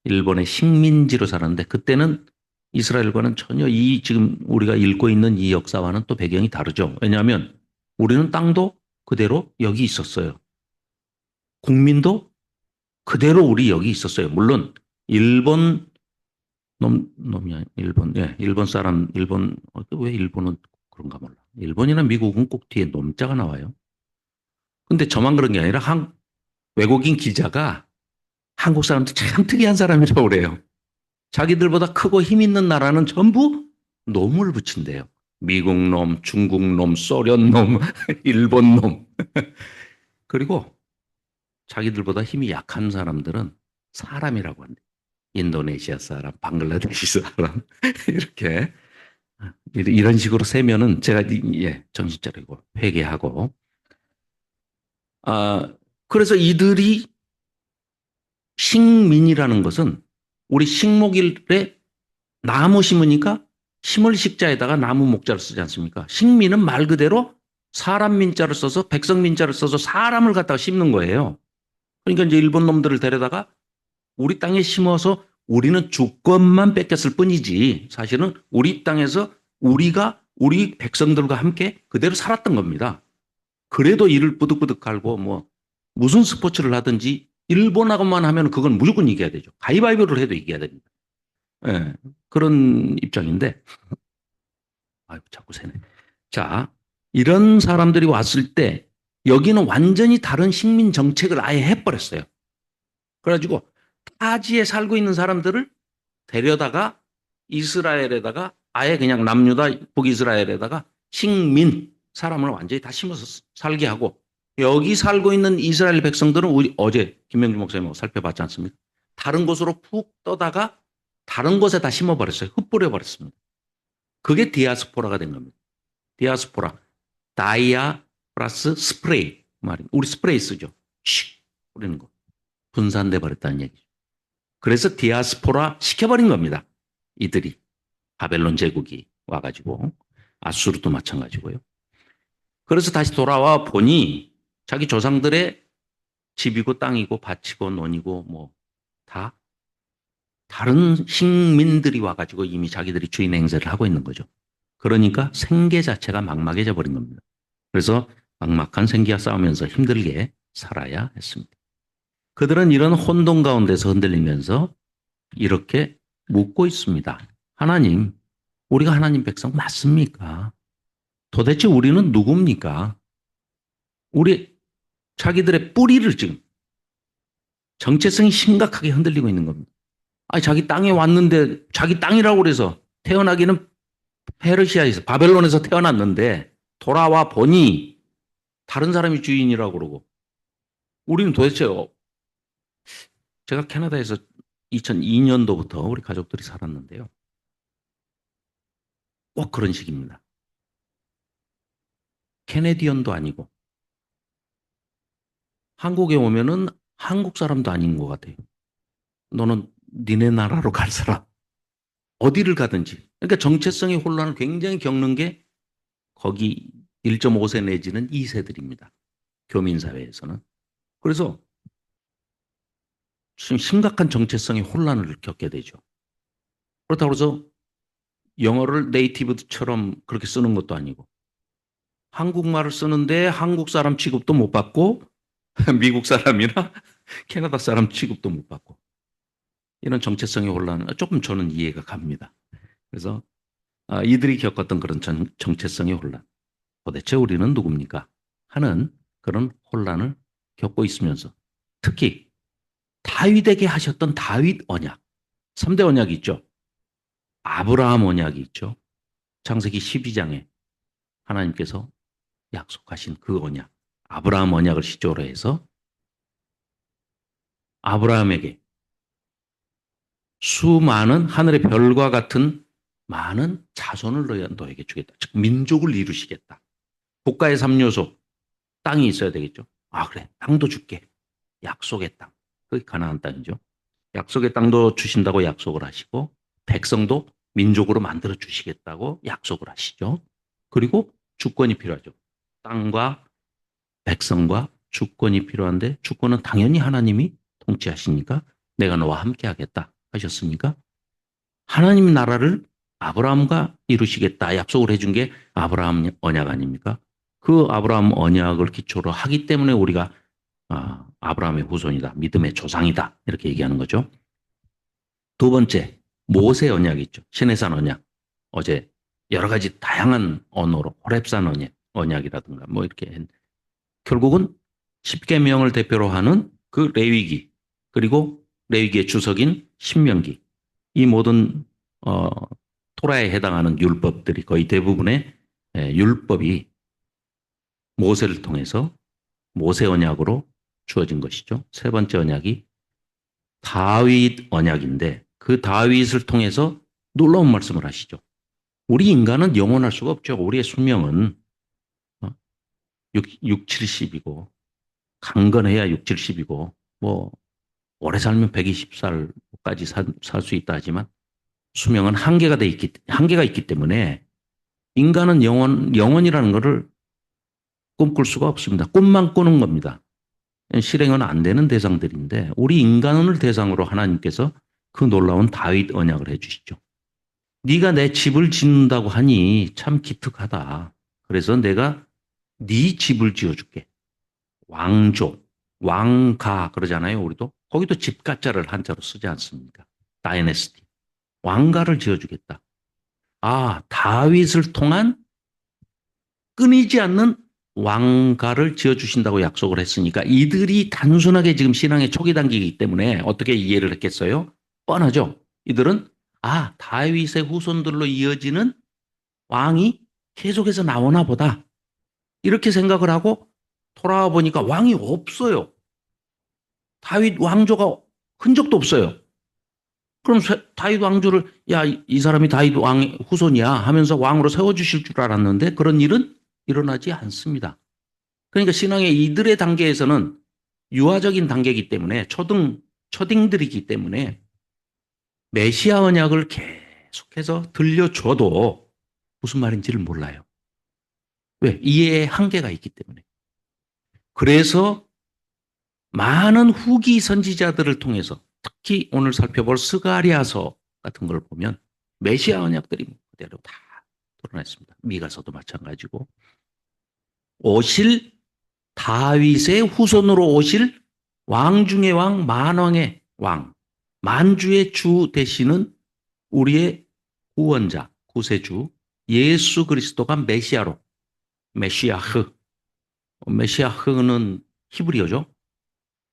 일본의 식민지로 살았는데 그때는 이스라엘과는 전혀 이 지금 우리가 읽고 있는 이 역사와는 또 배경이 다르죠. 왜냐하면 우리는 땅도 그대로 여기 있었어요. 국민도 그대로 우리 여기 있었어요. 물론 일본 놈이야. 일본 사람, 왜 일본은 그런가 몰라. 일본이나 미국은 꼭 뒤에 놈자가 나와요. 근데 저만 그런 게 아니라 외국인 기자가 한국 사람들 참 특이한 사람이라고 그래요. 자기들보다 크고 힘 있는 나라는 전부 놈을 붙인대요. 미국 놈, 중국 놈, 소련 놈, 일본 놈. 그리고 자기들보다 힘이 약한 사람들은 사람이라고 한대. 인도네시아 사람, 방글라데시 사람 이렇게 이런 식으로 세면은 제가 정신 차리고 회개하고 그래서 이들이 식민이라는 것은 우리 식목일에 나무 심으니까 심을 식자에다가 나무 목자를 쓰지 않습니까? 식민은 말 그대로 사람 민자를 써서 백성 민자를 써서 사람을 갖다가 심는 거예요. 그러니까 이제 일본 놈들을 데려다가 우리 땅에 심어서 우리는 주권만 뺏겼을 뿐이지 사실은 우리 땅에서 우리 백성들과 함께 그대로 살았던 겁니다. 그래도 이를 부득부득 갈고 뭐 무슨 스포츠를 하든지 일본하고만 하면 그건 무조건 이겨야 되죠. 가위바위보를 해도 이겨야 됩니다. 예, 그런 입장인데 자꾸 새네. 자, 이런 사람들이 왔을 때 여기는 완전히 다른 식민 정책을 아예 해버렸어요. 그래가지고 타지에 살고 있는 사람들을 데려다가 이스라엘에다가 아예 그냥 남유다 북이스라엘에다가 식민 사람을 완전히 다 심어서 살게 하고 여기 살고 있는 이스라엘 백성들은 우리 어제 김명주 목사님하고 살펴봤지 않습니까? 다른 곳으로 푹 떠다가 다른 곳에 다 심어버렸어요. 흩뿌려 버렸습니다. 그게 디아스포라가 된 겁니다. 디아스포라. 다이아 플러스 스프레이 말입니다. 우리 스프레이 쓰죠. 슉 뿌리는 거. 분산돼 버렸다는 얘기죠. 그래서 디아스포라 시켜버린 겁니다. 이들이. 바벨론 제국이 와가지고. 아수르도 마찬가지고요. 그래서 다시 돌아와 보니 자기 조상들의 집이고 땅이고 밭이고 논이고 뭐 다 다른 식민들이 와가지고 이미 자기들이 주인 행세를 하고 있는 거죠. 그러니까 생계 자체가 막막해져 버린 겁니다. 그래서 막막한 생기와 싸우면서 힘들게 살아야 했습니다. 그들은 이런 혼돈 가운데서 흔들리면서 이렇게 묻고 있습니다. 하나님, 우리가 하나님 백성 맞습니까? 도대체 우리는 누굽니까? 우리 자기들의 뿌리를 지금 정체성이 심각하게 흔들리고 있는 겁니다. 아니, 자기 땅에 왔는데 자기 땅이라고 그래서 태어나기는 페르시아에서 바벨론에서 태어났는데 돌아와 보니 다른 사람이 주인이라고 그러고 우리는 도대체 제가 캐나다에서 2002년도부터 우리 가족들이 살았는데요. 꼭 그런 식입니다. 캐네디언도 아니고 한국에 오면은 한국 사람도 아닌 것 같아요. 너는 니네 나라로 갈 사람. 어디를 가든지. 그러니까 정체성의 혼란을 굉장히 겪는 게 거기 1.5세 내지는 2세들입니다. 교민사회에서는. 그래서 심각한 정체성의 혼란을 겪게 되죠. 그렇다고 해서 영어를 네이티브처럼 그렇게 쓰는 것도 아니고 한국말을 쓰는데 한국 사람 취급도 못 받고 미국 사람이나 캐나다 사람 취급도 못 받고 이런 정체성의 혼란 조금 저는 이해가 갑니다. 그래서 이들이 겪었던 그런 정체성의 혼란 도대체 우리는 누굽니까? 하는 그런 혼란을 겪고 있으면서 특히 다윗에게 하셨던 다윗 언약 3대 언약이 있죠. 아브라함 언약이 있죠. 창세기 12장에 하나님께서 약속하신 그 언약 아브라함 언약을 시조로 해서 아브라함에게 수많은 하늘의 별과 같은 많은 자손을 너에게 주겠다. 즉 민족을 이루시겠다. 국가의 3요소 땅이 있어야 되겠죠. 아 그래 땅도 줄게. 약속의 땅. 그게 가나안 땅이죠. 약속의 땅도 주신다고 약속을 하시고 백성도 민족으로 만들어 주시겠다고 약속을 하시죠. 그리고 주권이 필요하죠. 땅과 백성과 주권이 필요한데 주권은 당연히 하나님이 통치하시니까 내가 너와 함께 하겠다 하셨습니까? 하나님 나라를 아브라함과 이루시겠다 약속을 해준 게 아브라함 언약 아닙니까? 그 아브라함 언약을 기초로 하기 때문에 우리가 아브라함의 후손이다. 믿음의 조상이다. 이렇게 얘기하는 거죠. 두 번째, 모세 언약이 있죠. 시내산 언약. 어제 여러 가지 다양한 언어로 호렙산 언약이라든가 뭐 이렇게 결국은 십계명을 대표로 하는 그 레위기 그리고 레위기의 주석인 신명기 이 모든 토라에 해당하는 율법들이 거의 대부분의 율법이 모세를 통해서 모세 언약으로 주어진 것이죠. 세 번째 언약이 다윗 언약인데 그 다윗을 통해서 놀라운 말씀을 하시죠. 우리 인간은 영원할 수가 없죠. 우리의 수명은 70이고 강건해야 70이고 뭐 오래 살면 120살까지 살 수 있다 하지만 수명은 한계가 있기 때문에 인간은 영원이라는 것을 꿈꿀 수가 없습니다. 꿈만 꾸는 겁니다. 실행은 안 되는 대상들인데 우리 인간을 대상으로 하나님께서 그 놀라운 다윗 언약을 해주시죠. 네가 내 집을 짓는다고 하니 참 기특하다. 그래서 내가 네 집을 지어줄게. 왕조, 왕가 그러잖아요. 우리도 거기도 집가자를 한자로 쓰지 않습니까? 다이내스티. 왕가를 지어주겠다. 다윗을 통한 끊이지 않는 왕가를 지어주신다고 약속을 했으니까 이들이 단순하게 지금 신앙의 초기 단계이기 때문에 어떻게 이해를 했겠어요? 뻔하죠. 이들은 다윗의 후손들로 이어지는 왕이 계속해서 나오나 보다. 이렇게 생각을 하고 돌아와 보니까 왕이 없어요. 다윗 왕조가 흔적도 없어요. 그럼 다윗 왕조를 이 사람이 다윗 왕의 후손이야 하면서 왕으로 세워주실 줄 알았는데 그런 일은 일어나지 않습니다. 그러니까 신앙의 이들의 단계에서는 유아적인 단계이기 때문에 초딩들이기 때문에 메시아 언약을 계속해서 들려줘도 무슨 말인지를 몰라요. 왜? 이해의 한계가 있기 때문에. 그래서 많은 후기 선지자들을 통해서 특히 오늘 살펴볼 스가랴서 같은 걸 보면 메시아 언약들이 그대로 다 드러났습니다. 미가서도 마찬가지고 오실 다윗의 후손으로 오실 왕 중의 왕, 만왕의 왕, 만주의 주 되시는 우리의 구원자, 구세주 예수 그리스도가 메시아로, 메시아흐, 메시아흐는 히브리어죠.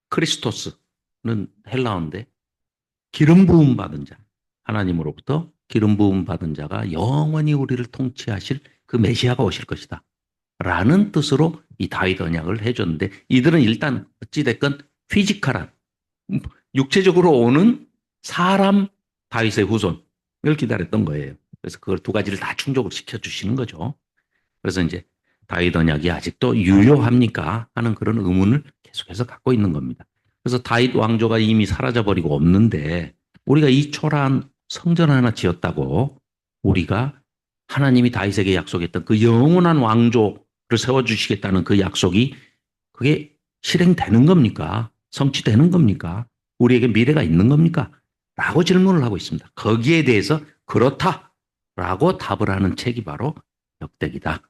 크리스토스는 헬라어인데 기름 부음 받은 자, 하나님으로부터 기름 부음 받은 자가 영원히 우리를 통치하실 그 메시아가 오실 것이다. 라는 뜻으로 이 다윗 언약을 해줬는데 이들은 일단 어찌됐건 피지컬한 육체적으로 오는 사람 다윗의 후손을 기다렸던 거예요. 그래서 그걸 두 가지를 다 충족을 시켜주시는 거죠. 그래서 이제 다윗 언약이 아직도 유효합니까? 하는 그런 의문을 계속해서 갖고 있는 겁니다. 그래서 다윗 왕조가 이미 사라져버리고 없는데 우리가 이 초라한 성전 하나 지었다고 우리가 하나님이 다윗에게 약속했던 그 영원한 왕조를 세워주시겠다는 그 약속이 그게 실행되는 겁니까? 성취되는 겁니까? 우리에게 미래가 있는 겁니까? 라고 질문을 하고 있습니다. 거기에 대해서 그렇다라고 답을 하는 책이 바로 역대기다.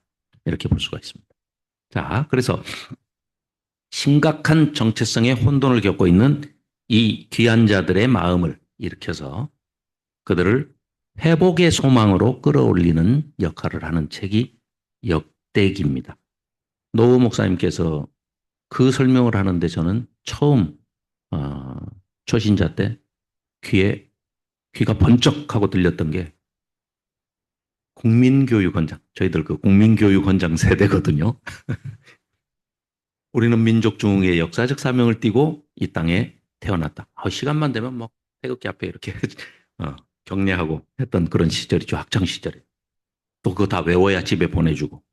이렇게 볼 수가 있습니다. 자, 그래서 심각한 정체성의 혼돈을 겪고 있는 이 귀한 자들의 마음을 일으켜서 그들을 회복의 소망으로 끌어올리는 역할을 하는 책이 역대기입니다. 노 목사님께서 그 설명을 하는데 저는 처음 초신자 때 귀가 번쩍하고 들렸던 게 국민교육원장, 저희들 그 국민교육원장 세대거든요. 우리는 민족 중흥의 역사적 사명을 띠고 이 땅에 태어났다. 시간만 되면 뭐 태극기 앞에 이렇게 경례하고 했던 그런 시절이죠. 학창 시절에. 또 그거 다 외워야 집에 보내주고.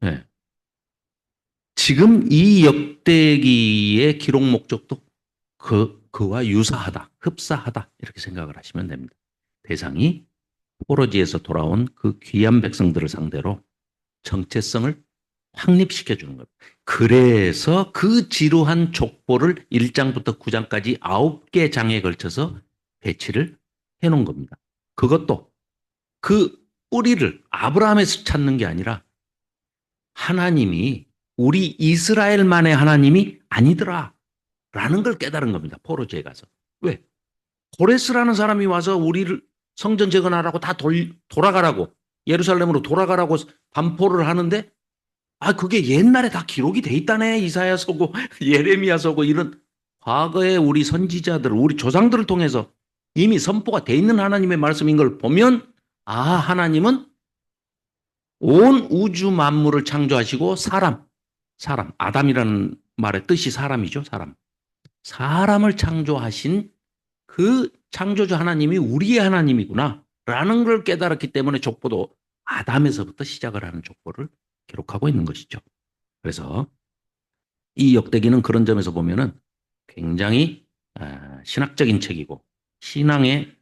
네. 지금 이 역대기의 기록 목적도 그와 유사하다, 흡사하다 이렇게 생각을 하시면 됩니다. 대상이 포로지에서 돌아온 그 귀한 백성들을 상대로 정체성을 확립시켜 주는 겁니다. 그래서 그 지루한 족보를 1장부터 9장까지 9개 장에 걸쳐서 배치를 해놓은 겁니다. 그것도 그 뿌리를 아브라함에서 찾는 게 아니라 하나님이 우리 이스라엘만의 하나님이 아니더라 라는 걸 깨달은 겁니다. 포로지에 가서. 왜? 고레스라는 사람이 와서 우리를 성전 재건하라고 다 돌아가라고 예루살렘으로 돌아가라고 반포를 하는데 그게 옛날에 다 기록이 돼 있다네. 이사야서고 예레미야서고 이런 과거에 우리 선지자들, 우리 조상들을 통해서 이미 선포가 돼 있는 하나님의 말씀인 걸 보면 하나님은 온 우주 만물을 창조하시고 사람, 아담이라는 말의 뜻이 사람이죠. 사람을 창조하신 그 창조주 하나님이 우리의 하나님이구나 라는 걸 깨달았기 때문에 족보도 아담에서부터 시작을 하는 족보를 기록하고 있는 것이죠. 그래서 이 역대기는 그런 점에서 보면은 굉장히 신학적인 책이고 신앙의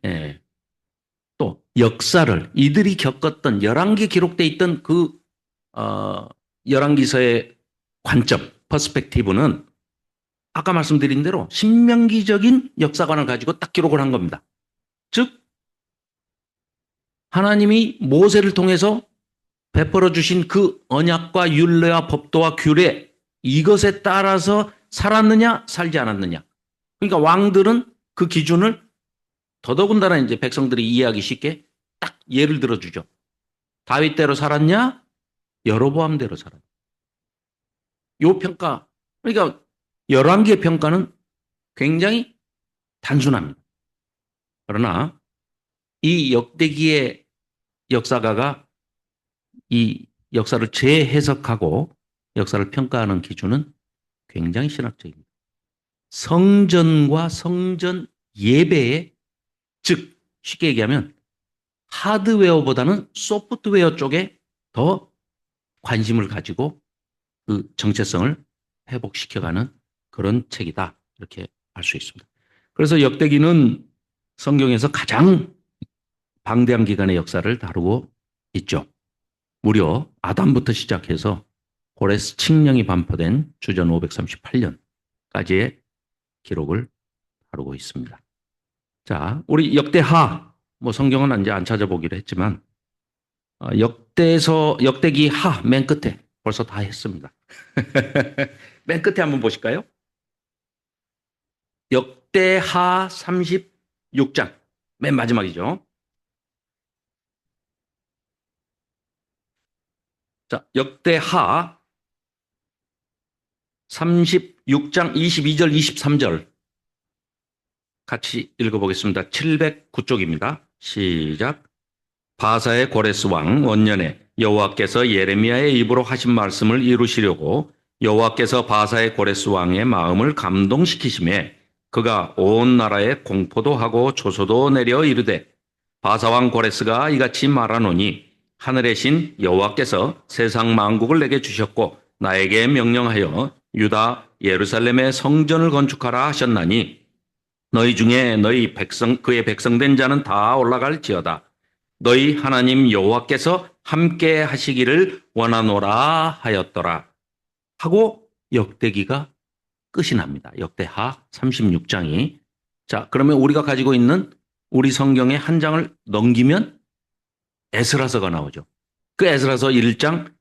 또 역사를 이들이 겪었던 열왕기에 기록되어 있던 그 열왕기서의 관점, 퍼스펙티브는 아까 말씀드린 대로 신명기적인 역사관을 가지고 딱 기록을 한 겁니다. 즉 하나님이 모세를 통해서 베풀어 주신 그 언약과 율례와 법도와 규례 이것에 따라서 살았느냐 살지 않았느냐. 그러니까 왕들은 그 기준을 더더군다나 이제 백성들이 이해하기 쉽게 딱 예를 들어주죠. 다윗대로 살았냐? 여로보암대로 살았냐. 요 평가, 그러니까 열왕기의 평가는 굉장히 단순합니다. 그러나 이 역대기의 역사가가 이 역사를 재해석하고 역사를 평가하는 기준은 굉장히 신학적입니다. 성전과 성전 예배에 즉 쉽게 얘기하면 하드웨어보다는 소프트웨어 쪽에 더 관심을 가지고 그 정체성을 회복시켜가는 그런 책이다. 이렇게 알 수 있습니다. 그래서 역대기는 성경에서 가장 방대한 기간의 역사를 다루고 있죠. 무려 아담부터 시작해서 고레스 칙령이 반포된 주전 538년까지의 기록을 다루고 있습니다. 자, 우리 역대하, 뭐 성경은 이제 안 찾아보기로 했지만, 역대기 하, 맨 끝에 벌써 다 했습니다. 맨 끝에 한번 보실까요? 역대하 36장, 맨 마지막이죠. 자, 역대하 36장 22절, 23절 같이 읽어보겠습니다. 709쪽입니다. 시작. 바사의 고레스 왕 원년에 여호와께서 예레미야의 입으로 하신 말씀을 이루시려고 여호와께서 바사의 고레스 왕의 마음을 감동시키심에 그가 온 나라에 공포도 하고 조소도 내려 이르되 바사 왕 고레스가 이같이 말하노니 하늘의 신 여호와께서 세상 만국을 내게 주셨고 나에게 명령하여 유다 예루살렘의 성전을 건축하라 하셨나니 너희 중에 너희 백성 그의 백성된 자는 다 올라갈지어다. 너희 하나님 여호와께서 함께 하시기를 원하노라 하였더라. 하고 역대기가 끝이 납니다. 역대하 36장이. 자, 그러면 우리가 가지고 있는 우리 성경의 한 장을 넘기면 에스라서가 나오죠. 그 에스라서 1장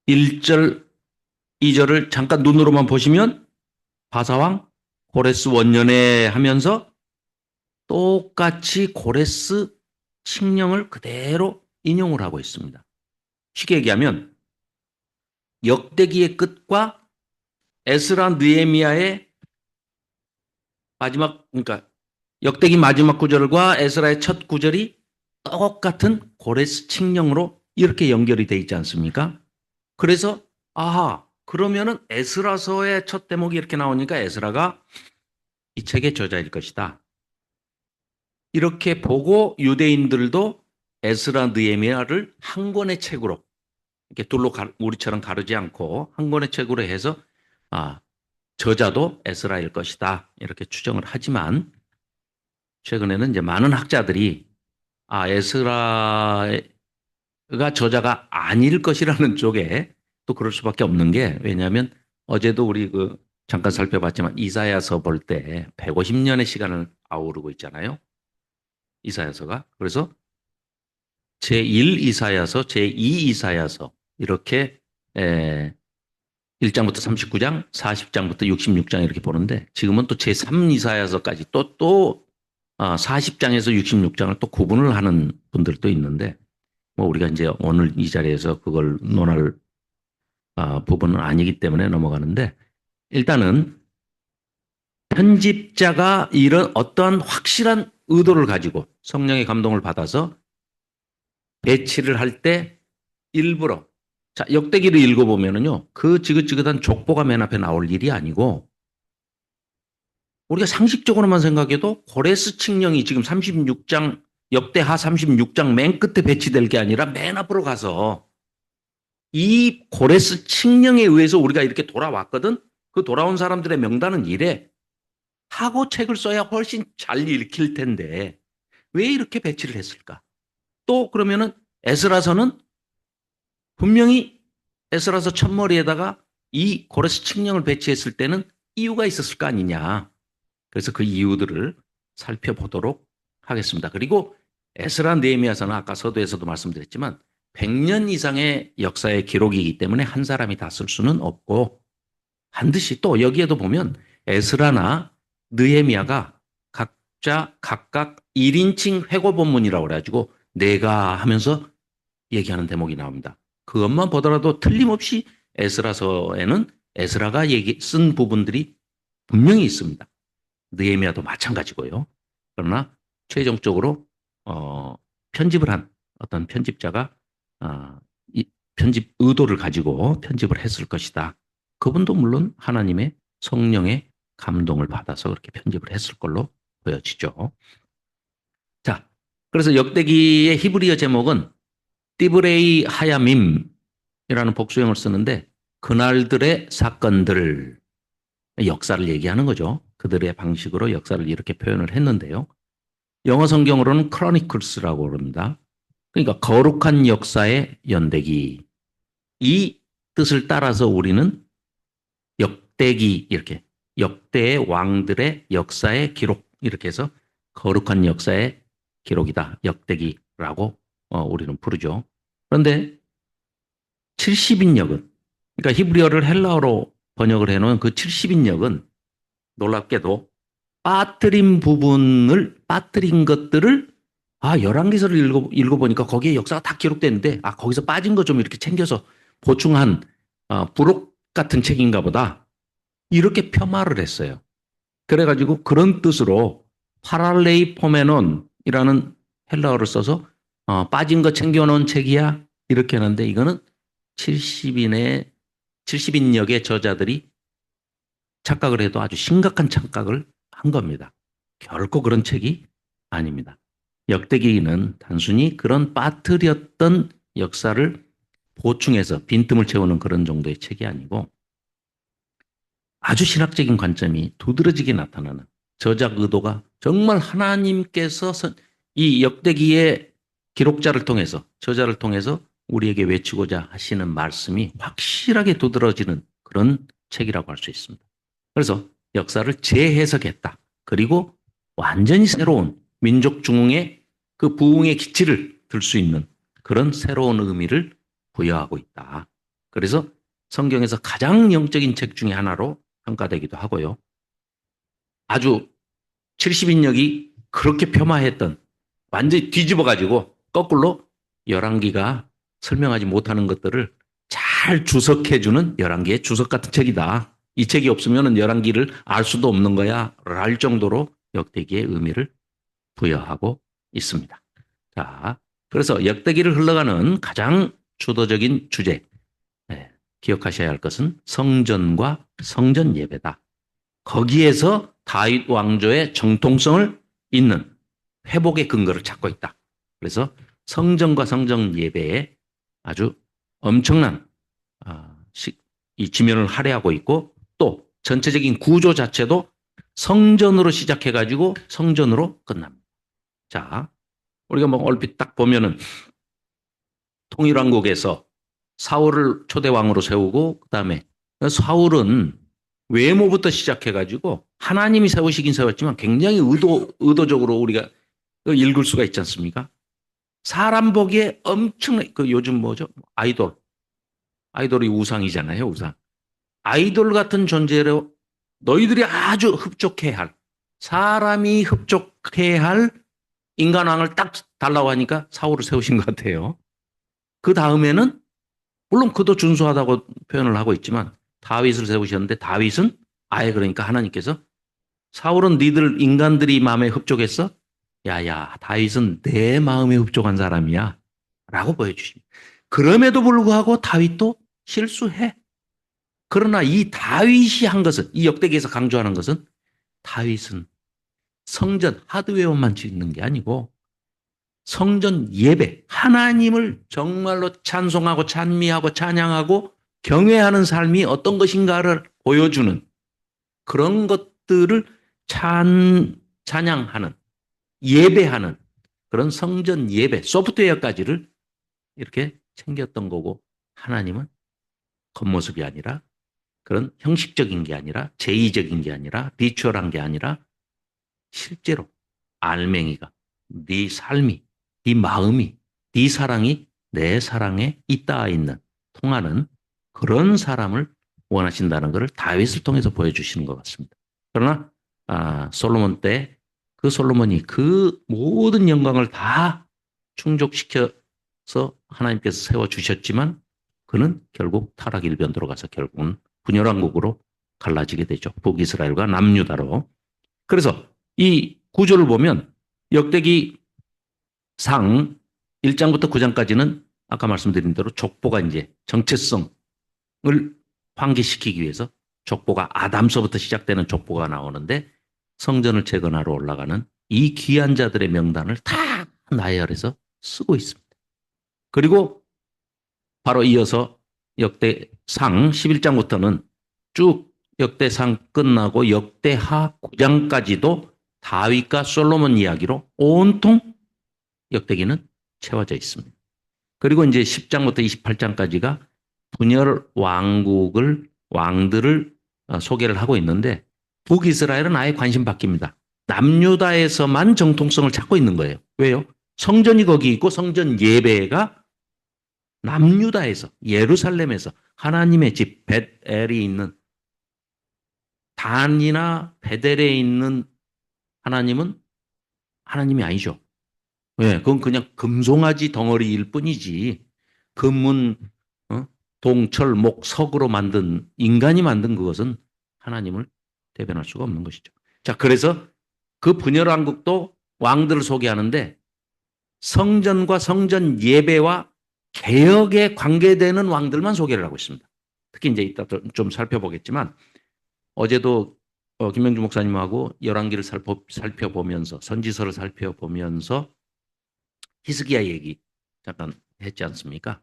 1절, 2절을 잠깐 눈으로만 보시면 바사왕 고레스 원년에 하면서 똑같이 고레스 칙령을 그대로 인용을 하고 있습니다. 쉽게 얘기하면 역대기의 끝과 에스라 느헤미야의 마지막, 그러니까 역대기 마지막 구절과 에스라의 첫 구절이 똑같은 고레스 칙령으로 이렇게 연결이 돼 있지 않습니까? 그래서 아하, 그러면은 에스라서의 첫 대목이 이렇게 나오니까 에스라가 이 책의 저자일 것이다. 이렇게 보고 유대인들도 에스라 느헤미야를 한 권의 책으로 이렇게 둘로 우리처럼 가르지 않고 한 권의 책으로 해서 저자도 에스라일 것이다. 이렇게 추정을 하지만 최근에는 이제 많은 학자들이 에스라가 저자가 아닐 것이라는 쪽에 또 그럴 수밖에 없는 게 왜냐하면 어제도 우리 잠깐 살펴봤지만 이사야서 볼 때 150년의 시간을 아우르고 있잖아요. 이사야서가. 그래서 제1 이사야서, 제2 이사야서 이렇게 1장부터 39장, 40장부터 66장 이렇게 보는데 지금은 또 제3 이사야서까지 또 40장에서 66장을 또 구분을 하는 분들도 있는데 뭐 우리가 이제 오늘 이 자리에서 그걸 논할 부분은 아니기 때문에 넘어가는데 일단은 편집자가 이런 어떠한 확실한 의도를 가지고 성령의 감동을 받아서 배치를 할 때 일부러 자 역대기를 읽어보면은요 그 지긋지긋한 족보가 맨 앞에 나올 일이 아니고 우리가 상식적으로만 생각해도 고레스 칙령이 지금 36장 역대하 36장 맨 끝에 배치될 게 아니라 맨 앞으로 가서 이 고레스 칙령에 의해서 우리가 이렇게 돌아왔거든. 그 돌아온 사람들의 명단은 이래. 하고 책을 써야 훨씬 잘 읽힐 텐데 왜 이렇게 배치를 했을까? 또 그러면은 에스라서는 분명히 에스라서 첫머리에다가 이 고레스 칙령을 배치했을 때는 이유가 있었을 거 아니냐. 그래서 그 이유들을 살펴보도록 하겠습니다. 그리고 에스라 느헤미야서는 아까 서두에서도 말씀드렸지만 100년 이상의 역사의 기록이기 때문에 한 사람이 다 쓸 수는 없고 반드시 또 여기에도 보면 에스라나 느헤미야가 각각 1인칭 회고 본문이라고 그래가지고 내가 하면서 얘기하는 대목이 나옵니다. 그것만 보더라도 틀림없이 에스라서에는 에스라가 쓴 부분들이 분명히 있습니다. 느헤미야도 마찬가지고요. 그러나 최종적으로 편집을 한 어떤 편집자가 이 편집 의도를 가지고 편집을 했을 것이다. 그분도 물론 하나님의 성령의 감동을 받아서 그렇게 편집을 했을 걸로 보여지죠. 자, 그래서 역대기의 히브리어 제목은 띠브레이 하야밈이라는 복수형을 쓰는데 그날들의 사건들, 역사를 얘기하는 거죠. 그들의 방식으로 역사를 이렇게 표현을 했는데요. 영어 성경으로는 크로니클스라고 그럽니다. 그러니까 거룩한 역사의 연대기. 이 뜻을 따라서 우리는 역대기 이렇게 역대의 왕들의 역사의 기록 이렇게 해서 거룩한 역사의 기록이다. 역대기라고 우리는 부르죠. 그런데 70인역은 그러니까 히브리어를 헬라어로 번역을 해놓은 그 70인역은 놀랍게도 빠뜨린 것들을 열왕기서를 읽어보니까 거기에 역사가 다 기록되는데 거기서 빠진 거 좀 이렇게 챙겨서 보충한 부록 같은 책인가 보다. 이렇게 폄하를 했어요. 그래가지고 그런 뜻으로 파랄레이포메논이라는 헬라어를 써서 빠진 거 챙겨놓은 책이야 이렇게 하는데 이거는 70인역의 저자들이 착각을 해도 아주 심각한 착각을 한 겁니다. 결코 그런 책이 아닙니다. 역대기는 단순히 그런 빠뜨렸던 역사를 보충해서 빈틈을 채우는 그런 정도의 책이 아니고 아주 신학적인 관점이 두드러지게 나타나는 저작 의도가 정말 하나님께서 이 역대기의 기록자를 통해서 저자를 통해서 우리에게 외치고자 하시는 말씀이 확실하게 두드러지는 그런 책이라고 할 수 있습니다. 그래서 역사를 재해석했다. 그리고 완전히 새로운 민족 중흥의 그 부흥의 기치를 들 수 있는 그런 새로운 의미를 부여하고 있다. 그래서 성경에서 가장 영적인 책 중에 하나로 평가되기도 하고요. 아주 70인역이 그렇게 폄하했던 완전히 뒤집어가지고 거꾸로 열왕기가 설명하지 못하는 것들을 잘 주석해주는 열왕기의 주석 같은 책이다. 이 책이 없으면 열왕기를 알 수도 없는 거야 랄 정도로 역대기의 의미를 부여하고 있습니다. 자, 그래서 역대기를 흘러가는 가장 주도적인 주제, 기억하셔야 할 것은 성전과 성전 예배다. 거기에서 다윗 왕조의 정통성을 잇는 회복의 근거를 찾고 있다. 그래서 성전과 성전 예배에 아주 엄청난 이 지면을 할애하고 있고 또 전체적인 구조 자체도 성전으로 시작해가지고 성전으로 끝납니다. 자, 우리가 뭐 얼핏 딱 보면은 통일왕국에서 사울을 초대왕으로 세우고 그다음에 사울은 외모부터 시작해가지고 하나님이 세우시긴 세웠지만 굉장히 의도적으로 우리가 읽을 수가 있지 않습니까? 사람 보기에 엄청난 그 요즘 뭐죠? 아이돌이 우상이잖아요, 우상. 아이돌 같은 존재로 너희들이 아주 흡족해야 할 사람이 흡족해야 할 인간왕을 딱 달라고 하니까 사울을 세우신 것 같아요. 그 다음에는 물론 그도 준수하다고 표현을 하고 있지만 다윗을 세우셨는데 다윗은 아예 그러니까 하나님께서 사울은 니들 인간들이 마음에 흡족했어? 야야 다윗은 내 마음에 흡족한 사람이야 라고 보여주십니다. 그럼에도 불구하고 다윗도 실수해. 그러나 이 다윗이 한 것은 이 역대기에서 강조하는 것은 다윗은 성전 하드웨어만 짓는 게 아니고 성전 예배 하나님을 정말로 찬송하고 찬미하고 찬양하고 경외하는 삶이 어떤 것인가를 보여주는 그런 것들을 찬양하는 예배하는 그런 성전 예배 소프트웨어까지를 이렇게 챙겼던 거고 하나님은 겉모습이 아니라 그런 형식적인 게 아니라 제의적인 게 아니라 비추얼한 게 아니라 실제로 알맹이가 네 삶이 네 마음이 네 사랑이 내 사랑에 잇닿아 있는 통하는 그런 사람을 원하신다는 것을 다윗을 통해서 보여주시는 것 같습니다. 그러나 솔로몬 때 그 솔로몬이 그 모든 영광을 다 충족시켜서 하나님께서 세워주셨지만 그는 결국 타락 일변도로 가서 결국은 분열왕국으로 갈라지게 되죠. 북이스라엘과 남유다로. 그래서 이 구조를 보면 역대기 상 1장부터 9장까지는 아까 말씀드린 대로 족보가 이제 정체성을 환기시키기 위해서 족보가 아담서부터 시작되는 족보가 나오는데 성전을 재건하러 올라가는 이 귀한 자들의 명단을 다 나열해서 쓰고 있습니다. 그리고 바로 이어서 역대상 11장부터는 쭉 역대상 끝나고 역대하 9장까지도 다윗과 솔로몬 이야기로 온통 역대기는 채워져 있습니다. 그리고 이제 10장부터 28장까지가 분열 왕들을 소개를 하고 있는데 북이스라엘은 아예 관심 바뀝니다. 남유다에서만 정통성을 찾고 있는 거예요. 왜요? 성전이 거기 있고 성전 예배가 남유다에서 예루살렘에서 하나님의 집 벳엘이 있는 단이나 베델에 있는 하나님은 하나님이 아니죠. 왜? 그건 그냥 금송아지 덩어리일 뿐이지. 금은 어? 동철, 목, 석으로 만든 인간이 만든 그것은 하나님을 대변할 수가 없는 것이죠. 자, 그래서 그 분열왕국도 왕들을 소개하는데 성전과 성전 예배와 개혁에 관계되는 왕들만 소개를 하고 있습니다. 특히 이제 이따 좀 살펴보겠지만 어제도 김명주 목사님하고 열왕기를 살펴보면서 선지서를 살펴보면서 히스기야 얘기 잠깐 했지 않습니까?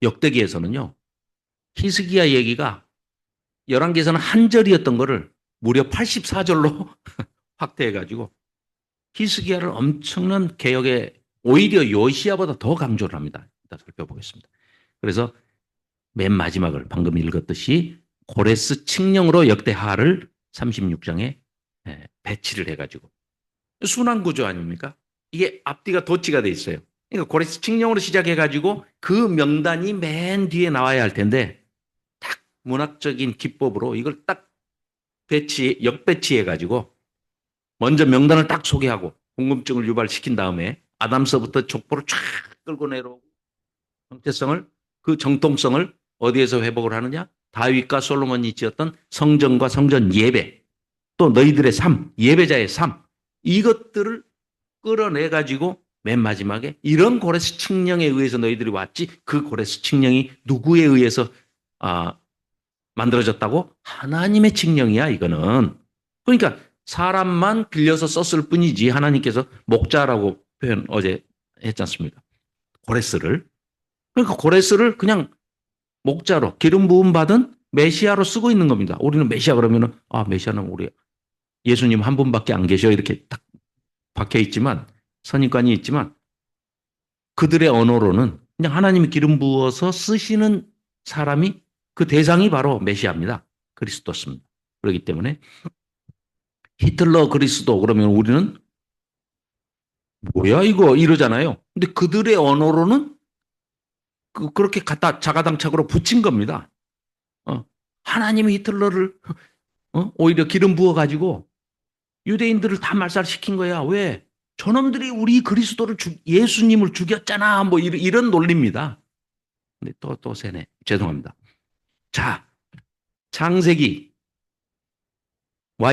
역대기에서는요. 히스기야 얘기가 열왕기에서는 한 절이었던 거를 무려 84절로 확대해가지고 히스기야를 엄청난 개혁에 오히려 요시야보다 더 강조를 합니다. 이따 살펴보겠습니다. 그래서 맨 마지막을 방금 읽었듯이 고레스 칙령으로 역대하를 36장에 배치를 해가지고 순환 구조 아닙니까? 이게 앞뒤가 도치가 돼 있어요. 그러니까 고레스 칙령으로 시작해가지고 그 명단이 맨 뒤에 나와야 할 텐데 딱 문학적인 기법으로 이걸 딱 역배치해가지고 먼저 명단을 딱 소개하고 궁금증을 유발시킨 다음에 아담서부터 족보를 쫙 끌고 내려오고 정체성을 그 정통성을 어디에서 회복을 하느냐? 다윗과 솔로몬이 지었던 성전과 성전 예배 또 너희들의 삶, 예배자의 삶 이것들을 끌어내 가지고 맨 마지막에 이런 고레스 칙령에 의해서 너희들이 왔지 그 고레스 칙령이 누구에 의해서 만들어졌다고? 하나님의 칙령이야 이거는. 그러니까 사람만 빌려서 썼을 뿐이지 하나님께서 목자라고 표현 어제 했지 않습니까? 고레스를. 그러니까 고레스를 그냥 목자로 기름 부음 받은 메시아로 쓰고 있는 겁니다. 우리는 메시아 그러면은 메시아는 우리 예수님 한 분밖에 안 계셔 이렇게 딱 박혀 있지만 선입관이 있지만 그들의 언어로는 그냥 하나님이 기름 부어서 쓰시는 사람이 그 대상이 바로 메시아입니다. 그리스도습니다. 그렇기 때문에 히틀러 그리스도 그러면 우리는 뭐야 이거 이러잖아요. 근데 그들의 언어로는 그렇게 갖다 자가당착으로 붙인 겁니다. 하나님이 히틀러를 오히려 기름 부어가지고 유대인들을 다 말살시킨 거야. 왜? 저놈들이 우리 그리스도를 예수님을 죽였잖아. 뭐 이런 논리입니다. 근데 또 세네. 죄송합니다. 자, 창세기와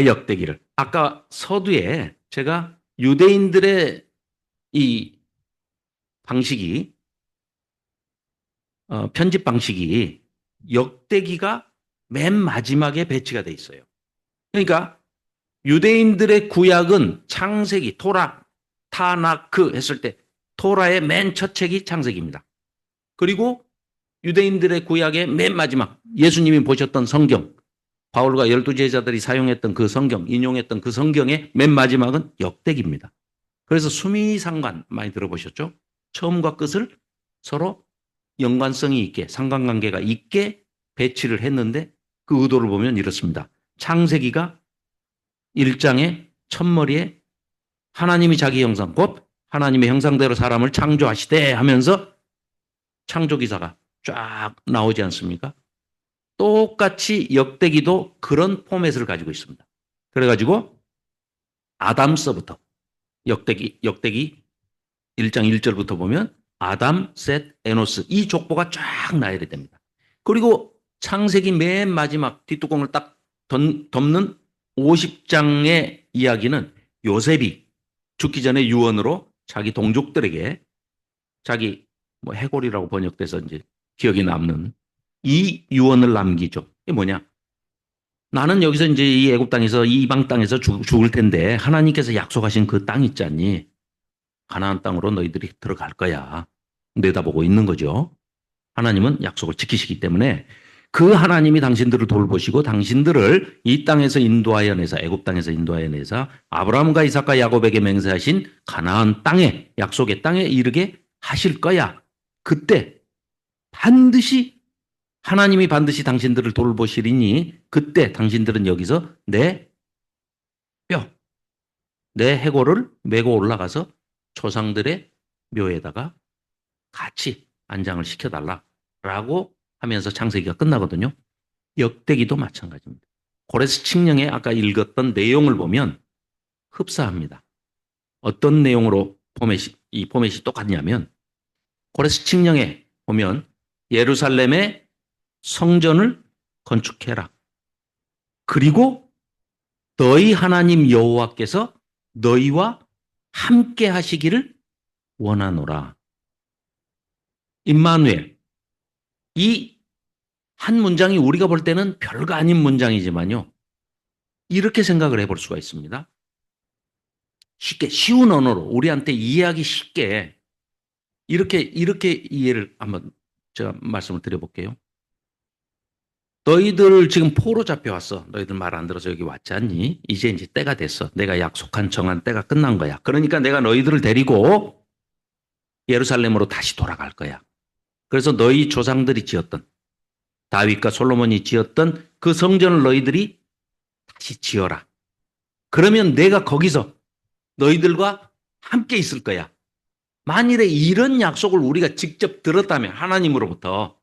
역대기를 아까 서두에 제가 유대인들의 이 방식이 편집 방식이 역대기가 맨 마지막에 배치가 돼 있어요. 그러니까 유대인들의 구약은 창세기, 토라, 타나크 했을 때 토라의 맨 첫 책이 창세기입니다. 그리고 유대인들의 구약의 맨 마지막 예수님이 보셨던 성경, 바울과 12제자들이 사용했던 그 성경, 인용했던 그 성경의 맨 마지막은 역대기입니다. 그래서 수미상관 많이 들어보셨죠? 처음과 끝을 서로 연관성이 있게 상관관계가 있게 배치를 했는데 그 의도를 보면 이렇습니다. 창세기가 1장의 첫머리에 하나님이 자기 형상 곧 하나님의 형상대로 사람을 창조하시되 하면서 창조기사가 쫙 나오지 않습니까? 똑같이 역대기도 그런 포맷을 가지고 있습니다. 그래가지고 아담서부터 역대기 1장 1절부터 보면 아담, 셋, 에노스 이 족보가 쫙 나열이 됩니다. 그리고 창세기 맨 마지막 뒷뚜껑을 딱 덮는 50장의 이야기는 요셉이 죽기 전에 유언으로 자기 동족들에게 자기 해골이라고 번역돼서 이제 기억이 남는 이 유언을 남기죠. 이게 뭐냐? 나는 여기서 이제 이 애굽 땅에서 이 이방 땅에서 죽을 텐데 하나님께서 약속하신 그 땅 있지 않니? 가나안 땅으로 너희들이 들어갈 거야. 내다보고 있는 거죠. 하나님은 약속을 지키시기 때문에 그 하나님이 당신들을 돌보시고 당신들을 이 땅에서 인도하여 내사 애굽 땅에서 인도하여 내사 아브라함과 이삭과 야곱에게 맹세하신 가나안 땅에 약속의 땅에 이르게 하실 거야. 그때 반드시 하나님이 반드시 당신들을 돌보시리니 그때 당신들은 여기서 내 뼈, 내 해골을 메고 올라가서 조상들의 묘에다가 같이 안장을 시켜달라라고 하면서 창세기가 끝나거든요. 역대기도 마찬가지입니다. 고레스 칙령의 아까 읽었던 내용을 보면 흡사합니다. 어떤 내용으로 이 포맷이 똑같냐면 고레스 칙령에 보면 예루살렘의 성전을 건축해라. 그리고 너희 하나님 여호와께서 너희와 함께 하시기를 원하노라. 임마누엘. 이 한 문장이 우리가 볼 때는 별거 아닌 문장이지만요. 이렇게 생각을 해볼 수가 있습니다. 쉽게 쉬운 언어로 우리한테 이해하기 쉽게 이렇게 이해를 한번 제가 말씀을 드려볼게요. 너희들 지금 포로 잡혀왔어. 너희들 말 안 들어서 여기 왔지 않니? 이제 때가 됐어. 내가 약속한 정한 때가 끝난 거야. 그러니까 내가 너희들을 데리고 예루살렘으로 다시 돌아갈 거야. 그래서 너희 조상들이 지었던 다윗과 솔로몬이 지었던 그 성전을 너희들이 다시 지어라. 그러면 내가 거기서 너희들과 함께 있을 거야. 만일에 이런 약속을 우리가 직접 들었다면 하나님으로부터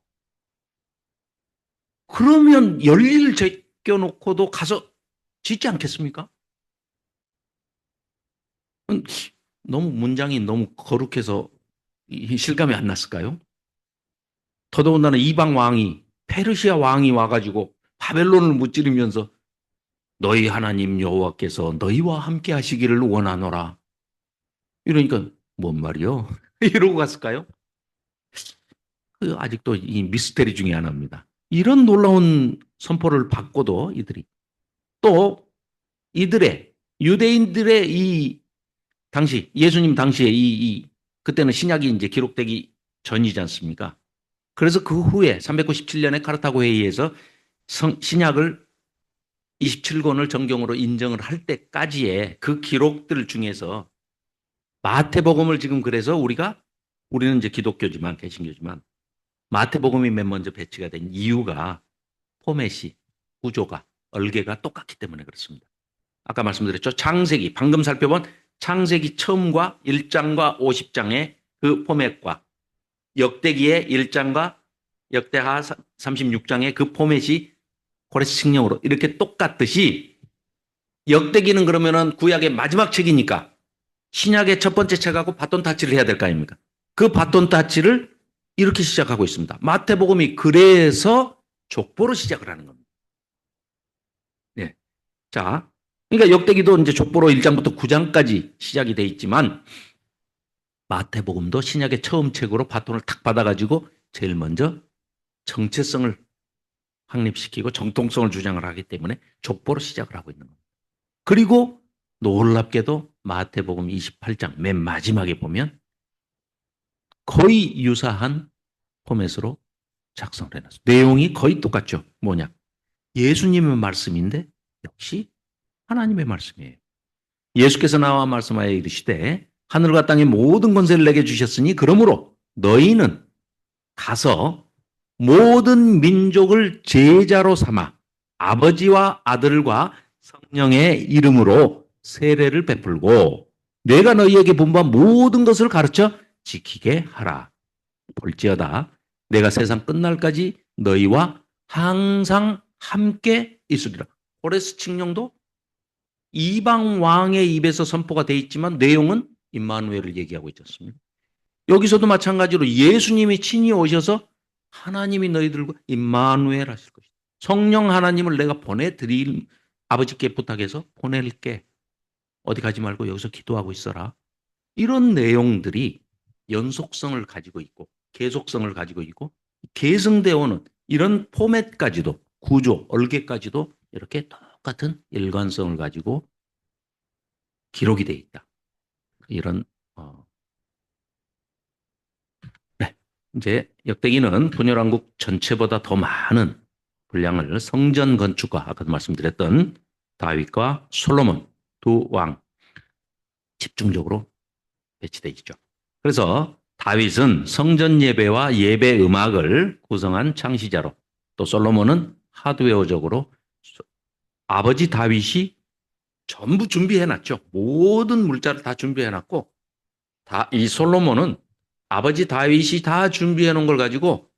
그러면 열일 제껴놓고도 가서 짓지 않겠습니까? 너무 문장이 너무 거룩해서 실감이 안 났을까요? 더더군다나 이방 왕이 페르시아 왕이 와가지고 바벨론을 무찌르면서 너희 하나님 여호와께서 너희와 함께 하시기를 원하노라. 이러니까 뭔 말이요? 이러고 갔을까요? 아직도 이 미스테리 중에 하나입니다. 이런 놀라운 선포를 받고도 이들이 또 이들의 유대인들의 이 당시 예수님 당시에 그때는 신약이 이제 기록되기 전이지 않습니까? 그래서 그 후에 397년에 카르타고 회의에서 신약을 27권을 정경으로 인정을 할 때까지의 그 기록들 중에서 마태복음을 지금 그래서 우리는 이제 기독교지만 개신교지만 마태복음이 맨 먼저 배치가 된 이유가 포맷이 구조가 얼개가 똑같기 때문에 그렇습니다. 아까 말씀드렸죠. 창세기 방금 살펴본 창세기 처음과 1장과 50장의 그 포맷과 역대기의 1장과 역대하 36장의 그 포맷이 고레스 칙령으로 이렇게 똑같듯이 역대기는 그러면은 구약의 마지막 책이니까 신약의 첫 번째 책하고 바톤 타치를 해야 될 거 아닙니까? 그 바톤 타치를 이렇게 시작하고 있습니다. 마태복음이 그래서 족보로 시작을 하는 겁니다. 네. 자, 그러니까 역대기도 이제 족보로 1장부터 9장까지 시작이 돼 있지만 마태복음도 신약의 처음 책으로 바톤을 탁 받아가지고 제일 먼저 정체성을 확립시키고 정통성을 주장을 하기 때문에 족보로 시작을 하고 있는 겁니다. 그리고 놀랍게도 마태복음 28장 맨 마지막에 보면 거의 유사한 포맷으로 작성을 해놨어요. 내용이 거의 똑같죠. 뭐냐? 예수님의 말씀인데 역시 하나님의 말씀이에요. 예수께서 나와 말씀하여 이르시되 하늘과 땅의 모든 권세를 내게 주셨으니 그러므로 너희는 가서 모든 민족을 제자로 삼아 아버지와 아들과 성령의 이름으로 세례를 베풀고 내가 너희에게 분부한 모든 것을 가르쳐 지키게 하라. 볼지어다 내가 세상 끝날까지 너희와 항상 함께 있으리라. 고레스 칙령도 이방 왕의 입에서 선포가 돼 있지만 내용은 임마누엘을 얘기하고 있지 않습니까? 여기서도 마찬가지로 예수님이 친히 오셔서 하나님이 너희들과 임마누엘 하실 것이다. 성령 하나님을 내가 보내드릴 아버지께 부탁해서 보낼게. 어디 가지 말고 여기서 기도하고 있어라. 이런 내용들이 연속성을 가지고 있고 계속성을 가지고 있고 계승되어 오는 이런 포맷까지도 구조, 얼개까지도 이렇게 똑같은 일관성을 가지고 기록이 되어 있다. 이런 네. 이제 역대기는 분열왕국 전체보다 더 많은 분량을 성전 건축과 아까도 말씀드렸던 다윗과 솔로몬 두 왕 집중적으로 배치되어 있죠. 그래서 다윗은 성전 예배와 예배 음악을 구성한 창시자로 또 솔로몬은 하드웨어적으로 아버지 다윗이 전부 준비해놨죠. 모든 물자를 다 준비해놨고, 이 솔로몬은 아버지 다윗이 다 준비해놓은 걸 가지고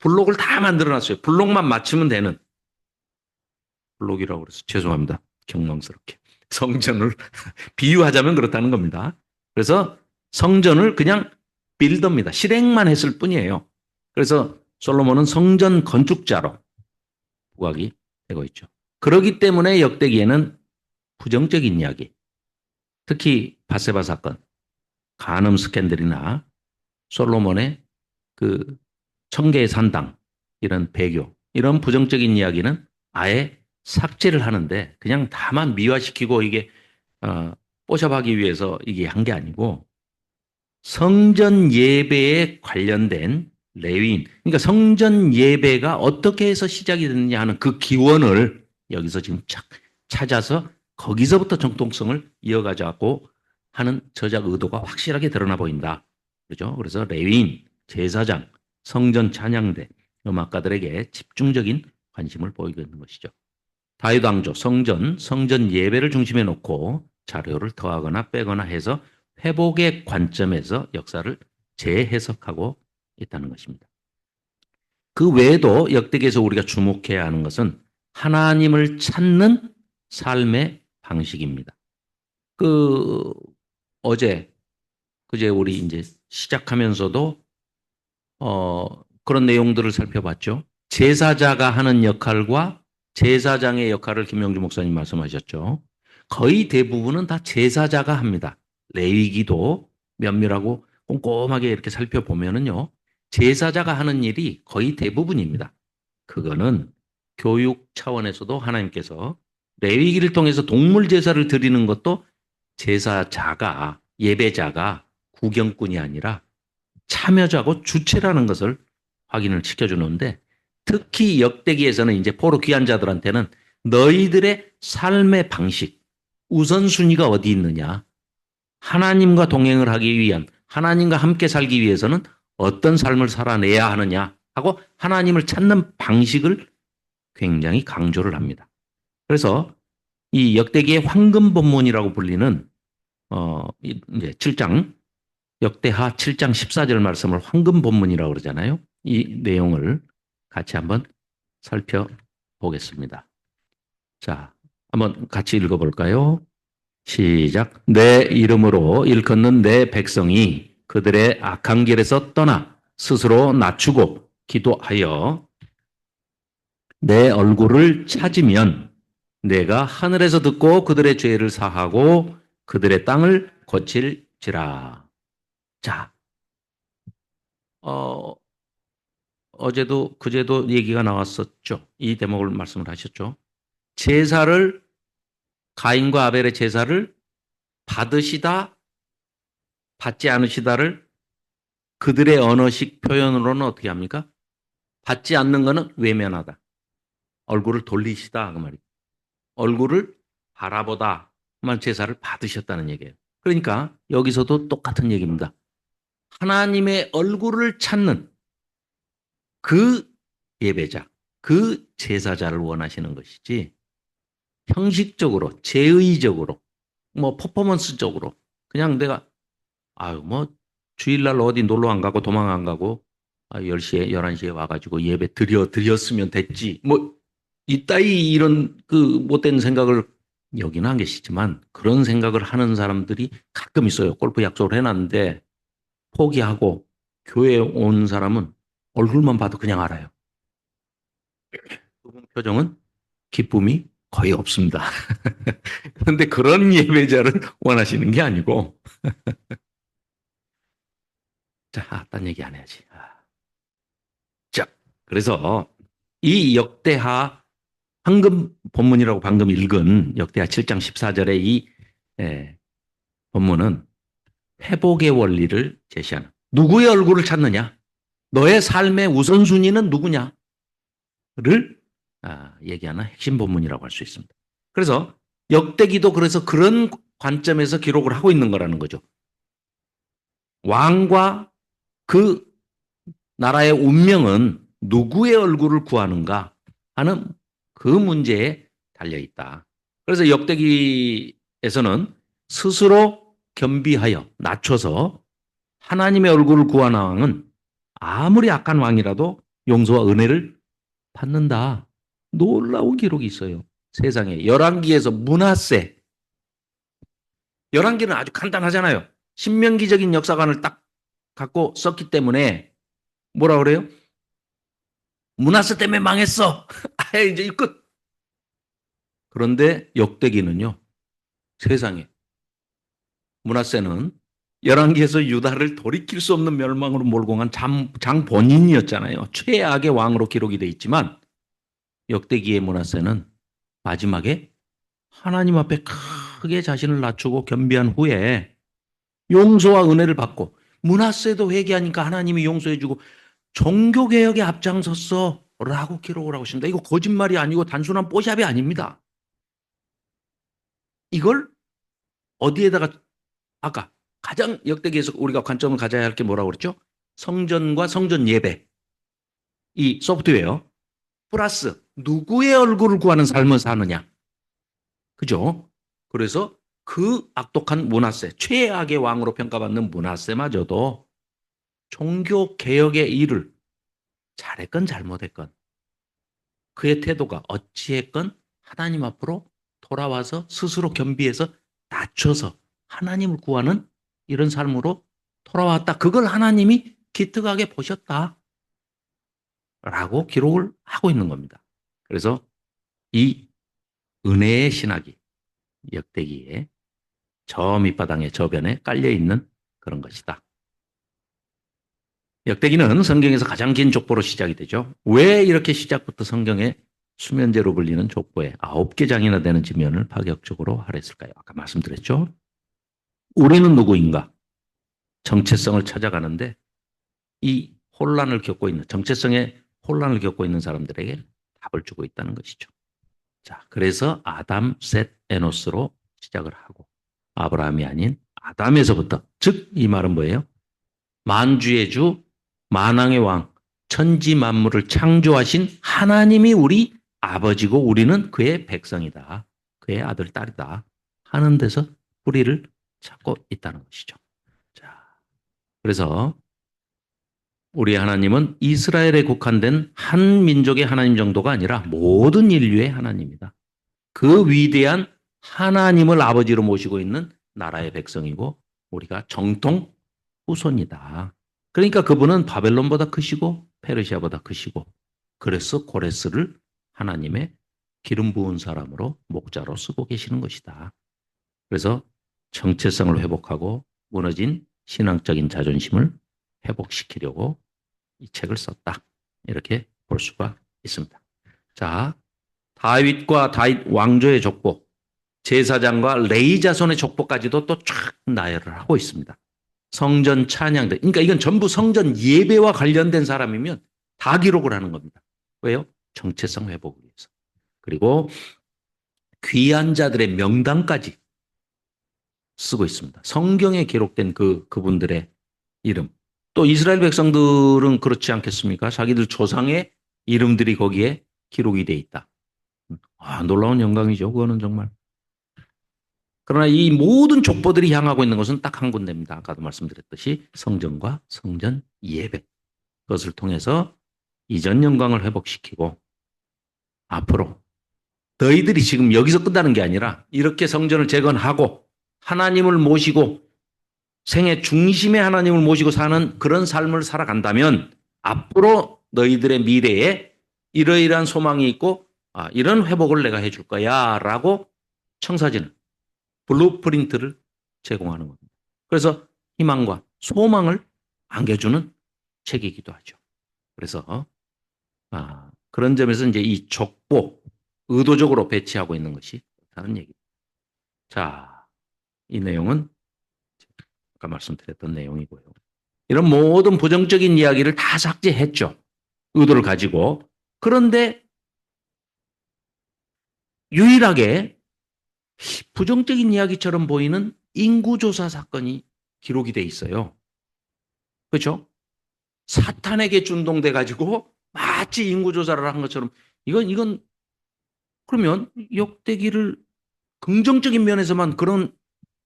블록을 다 만들어놨어요. 블록만 맞추면 되는. 블록이라고 그래서 죄송합니다. 경망스럽게. 성전을 비유하자면 그렇다는 겁니다. 그래서 성전을 그냥 빌더입니다. 실행만 했을 뿐이에요. 그래서 솔로몬은 성전 건축자로 부각이 되고 있죠. 그렇기 때문에 역대기에는 부정적인 이야기, 특히 바세바 사건, 간음 스캔들이나 솔로몬의 그 청계의 산당, 이런 배교, 이런 부정적인 이야기는 아예 삭제를 하는데 그냥 다만 미화시키고 이게 뽀샵하기 위해서 이게 한 게 아니고 성전 예배에 관련된 레위인, 그러니까 성전 예배가 어떻게 해서 시작이 됐느냐 하는 그 기원을 여기서 지금 찾아서 거기서부터 정통성을 이어가자고 하는 저작 의도가 확실하게 드러나 보인다. 그죠? 그래서 레위인, 제사장, 성전 찬양대, 음악가들에게 집중적인 관심을 보이고 있는 것이죠. 다윗 왕조, 성전 예배를 중심에 놓고 자료를 더하거나 빼거나 해서 회복의 관점에서 역사를 재해석하고 있다는 것입니다. 그 외에도 역대기에서 우리가 주목해야 하는 것은 하나님을 찾는 삶의 방식입니다. 그 그제 우리 이제 시작하면서도 그런 내용들을 살펴봤죠. 제사자가 하는 역할과 제사장의 역할을 김영주 목사님 말씀하셨죠. 거의 대부분은 다 제사자가 합니다. 레위기도 면밀하고 꼼꼼하게 이렇게 살펴보면은요, 제사자가 하는 일이 거의 대부분입니다. 그거는 교육 차원에서도 하나님께서 레위기를 통해서 동물 제사를 드리는 것도 제사자가, 예배자가 구경꾼이 아니라 참여자고 주체라는 것을 확인을 시켜주는데, 특히 역대기에서는 이제 포로 귀한 자들한테는 너희들의 삶의 방식, 우선순위가 어디 있느냐, 하나님과 동행을 하기 위한, 하나님과 함께 살기 위해서는 어떤 삶을 살아내야 하느냐 하고 하나님을 찾는 방식을 굉장히 강조를 합니다. 그래서 이 역대기의 황금 본문이라고 불리는 이제 7장, 역대하 7장 14절 말씀을 황금 본문이라고 그러잖아요. 이 내용을 같이 한번 살펴보겠습니다. 자, 한번 같이 읽어볼까요? 시작. 내 이름으로 일컫는 내 백성이 그들의 악한 길에서 떠나 스스로 낮추고 기도하여 내 얼굴을 찾으면 내가 하늘에서 듣고 그들의 죄를 사하고 그들의 땅을 고칠지라. 자, 어제도 그제도 얘기가 나왔었죠. 이 대목을 말씀을 하셨죠. 제사를, 가인과 아벨의 제사를 받으시다, 받지 않으시다를 그들의 언어식 표현으로는 어떻게 합니까? 받지 않는 것은 외면하다. 얼굴을 돌리시다 그 말이에요. 얼굴을 바라보다만 제사를 받으셨다는 얘기예요. 그러니까 여기서도 똑같은 얘기입니다. 하나님의 얼굴을 찾는 그 예배자, 그 제사자를 원하시는 것이지, 형식적으로, 제의적으로, 뭐 퍼포먼스적으로 그냥 내가 뭐 주일날 어디 놀러 안 가고 도망 안 가고 10시에 11시에 와가지고 예배 드렸으면 됐지, 뭐 이따위 이런 그 못된 생각을 여기는 안 계시지만 그런 생각을 하는 사람들이 가끔 있어요. 골프 약속을 해놨는데 포기하고 교회에 온 사람은 얼굴만 봐도 그냥 알아요. 그분 표정은 기쁨이 거의 없습니다. 그런데 그런 예배자를 원하시는 게 아니고, 자, 딴 얘기 안 해야지. 자, 그래서 이 역대하 황금 본문이라고 방금 읽은 역대하 7장 14절의 이 본문은 회복의 원리를 제시하는, 누구의 얼굴을 찾느냐, 너의 삶의 우선순위는 누구냐를 얘기하는 핵심 본문이라고 할 수 있습니다. 그래서 역대기도 그래서 그런 관점에서 기록을 하고 있는 거라는 거죠. 왕과 그 나라의 운명은 누구의 얼굴을 구하는가 하는 그 문제에 달려 있다. 그래서 역대기에서는 스스로 겸비하여 낮춰서 하나님의 얼굴을 구한 왕은 아무리 악한 왕이라도 용서와 은혜를 받는다. 놀라운 기록이 있어요. 세상에. 열왕기에서 므낫세. 열왕기는 아주 간단하잖아요. 신명기적인 역사관을 딱 갖고 썼기 때문에 뭐라 그래요? 므낫세 때문에 망했어. 아, 이제 이 끝. 그런데 역대기는요. 세상에. 므낫세는 열왕기에서 유다를 돌이킬 수 없는 멸망으로 몰고 간 장 본인이었잖아요. 최악의 왕으로 기록이 돼 있지만 역대기의 므낫세는 마지막에 하나님 앞에 크게 자신을 낮추고 겸비한 후에 용서와 은혜를 받고 므낫세도 회개하니까 하나님이 용서해주고 종교개혁에 앞장섰어 라고 기록을 하고 있습니다. 이거 거짓말이 아니고 단순한 뽀샵이 아닙니다. 이걸 어디에다가 아까 가장 역대기에서 우리가 관점을 가져야 할 게 뭐라고 그랬죠? 성전과 성전 예배 이 소프트웨어 플러스 누구의 얼굴을 구하는 삶을 사느냐. 그죠? 그래서 그 악독한 므낫세, 최악의 왕으로 평가받는 므낫세마저도 종교 개혁의 일을 잘했건 잘못했건 그의 태도가 어찌했건 하나님 앞으로 돌아와서 스스로 겸비해서 낮춰서 하나님을 구하는 이런 삶으로 돌아왔다. 그걸 하나님이 기특하게 보셨다. 라고 기록을 하고 있는 겁니다. 그래서 이 은혜의 신학이 역대기에 저 밑바닥에 저변에 깔려있는 그런 것이다. 역대기는 성경에서 가장 긴 족보로 시작이 되죠. 왜 이렇게 시작부터 성경에 수면제로 불리는 족보에 9개 장이나 되는 지면을 파격적으로 할애했을까요? 아까 말씀드렸죠. 우리는 누구인가? 정체성을 찾아가는데 이 혼란을 겪고 있는 정체성의 혼란을 겪고 있는 사람들에게 답을 주고 있다는 것이죠. 자, 그래서 아담, 셋, 에노스로 시작을 하고 아브라함이 아닌 아담에서부터 즉 이 말은 뭐예요? 만주의 주, 만왕의 왕, 천지 만물을 창조하신 하나님이 우리 아버지고 우리는 그의 백성이다. 그의 아들, 딸이다. 하는 데서 뿌리를 찾고 있다는 것이죠. 자, 그래서 우리 하나님은 이스라엘에 국한된 한 민족의 하나님 정도가 아니라 모든 인류의 하나님이다. 그 위대한 하나님을 아버지로 모시고 있는 나라의 백성이고 우리가 정통 후손이다. 그러니까 그분은 바벨론보다 크시고 페르시아보다 크시고 그래서 고레스를 하나님의 기름 부은 사람으로 목자로 쓰고 계시는 것이다. 그래서 정체성을 회복하고 무너진 신앙적인 자존심을 회복시키려고 이 책을 썼다. 이렇게 볼 수가 있습니다. 자, 다윗과 다윗 왕조의 족보, 제사장과 레위 자손의 족보까지도 또 쫙 나열을 하고 있습니다. 성전 찬양들. 그러니까 이건 전부 성전 예배와 관련된 사람이면 다 기록을 하는 겁니다. 왜요? 정체성 회복을 위해서. 그리고 귀한 자들의 명단까지 쓰고 있습니다. 성경에 기록된 그분들의 이름. 또 이스라엘 백성들은 그렇지 않겠습니까? 자기들 조상의 이름들이 거기에 기록이 돼 있다. 아, 놀라운 영광이죠. 그거는 정말. 그러나 이 모든 족보들이 향하고 있는 것은 딱 한 군데입니다. 아까도 말씀드렸듯이 성전과 성전 예배. 그것을 통해서 이전 영광을 회복시키고 앞으로 너희들이 지금 여기서 끝나는 게 아니라 이렇게 성전을 재건하고 하나님을 모시고 생애 중심의 하나님을 모시고 사는 그런 삶을 살아간다면 앞으로 너희들의 미래에 이러이러한 소망이 있고 이런 회복을 내가 해줄 거야 라고 청사진을 블루프린트를 제공하는 겁니다. 그래서 희망과 소망을 안겨주는 책이기도 하죠. 그래서 그런 점에서 이제 이 족보 의도적으로 배치하고 있는 것이 다른 얘기입니다. 자, 이 내용은 아까 말씀드렸던 내용이고요. 이런 모든 부정적인 이야기를 다 삭제했죠. 의도를 가지고. 그런데 유일하게 부정적인 이야기처럼 보이는 인구조사 사건이 기록이 돼 있어요. 그렇죠? 사탄에게 준동돼 가지고 마치 인구조사를 한 것처럼 이건 그러면 역대기를 긍정적인 면에서만 그런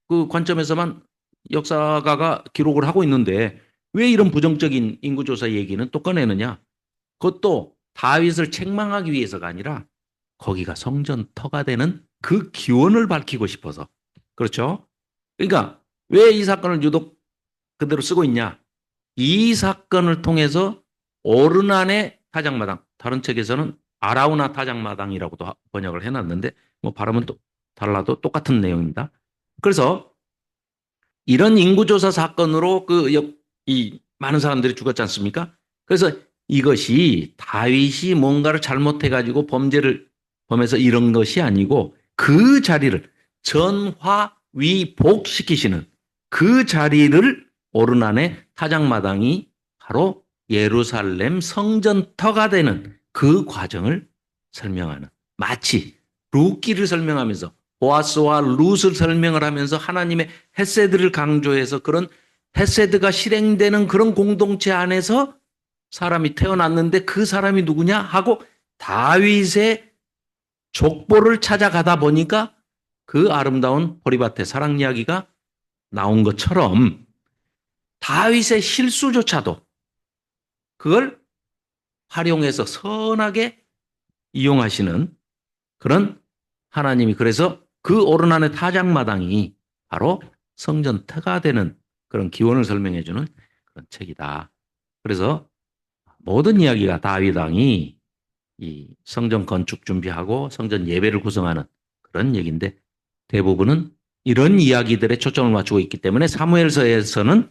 그 관점에서만 역사가가 기록을 하고 있는데 왜 이런 부정적인 인구조사 얘기는 또 꺼내느냐? 그것도 다윗을 책망하기 위해서가 아니라 거기가 성전터가 되는 그 기원을 밝히고 싶어서. 그렇죠? 그러니까 왜 이 사건을 유독 그대로 쓰고 있냐? 이 사건을 통해서 오르난의 타작마당, 다른 책에서는 아라우나 타작마당이라고도 번역을 해놨는데 뭐 발음은 또 달라도 똑같은 내용입니다. 그래서 이런 인구조사 사건으로 이 많은 사람들이 죽었지 않습니까? 그래서 이것이 다윗이 뭔가를 잘못해가지고 범죄를 범해서 이런 것이 아니고 그 자리를 전화위복시키시는 그 자리를 오르난의 타작마당이 바로 예루살렘 성전터가 되는 그 과정을 설명하는 마치 룻기를 설명하면서 보아스와 룻을 설명을 하면서 하나님의 헤세드를 강조해서 그런 헤세드가 실행되는 그런 공동체 안에서 사람이 태어났는데 그 사람이 누구냐 하고 다윗의 족보를 찾아가다 보니까 그 아름다운 보리밭의 사랑 이야기가 나온 것처럼 다윗의 실수조차도 그걸 활용해서 선하게 이용하시는 그런 하나님이 그래서 그 오르난의 타작마당이 바로 성전터가 되는 그런 기원을 설명해주는 그런 책이다. 그래서 모든 이야기가 다윗 왕이 이 성전 건축 준비하고 성전 예배를 구성하는 그런 얘기인데 대부분은 이런 이야기들에 초점을 맞추고 있기 때문에 사무엘서에서는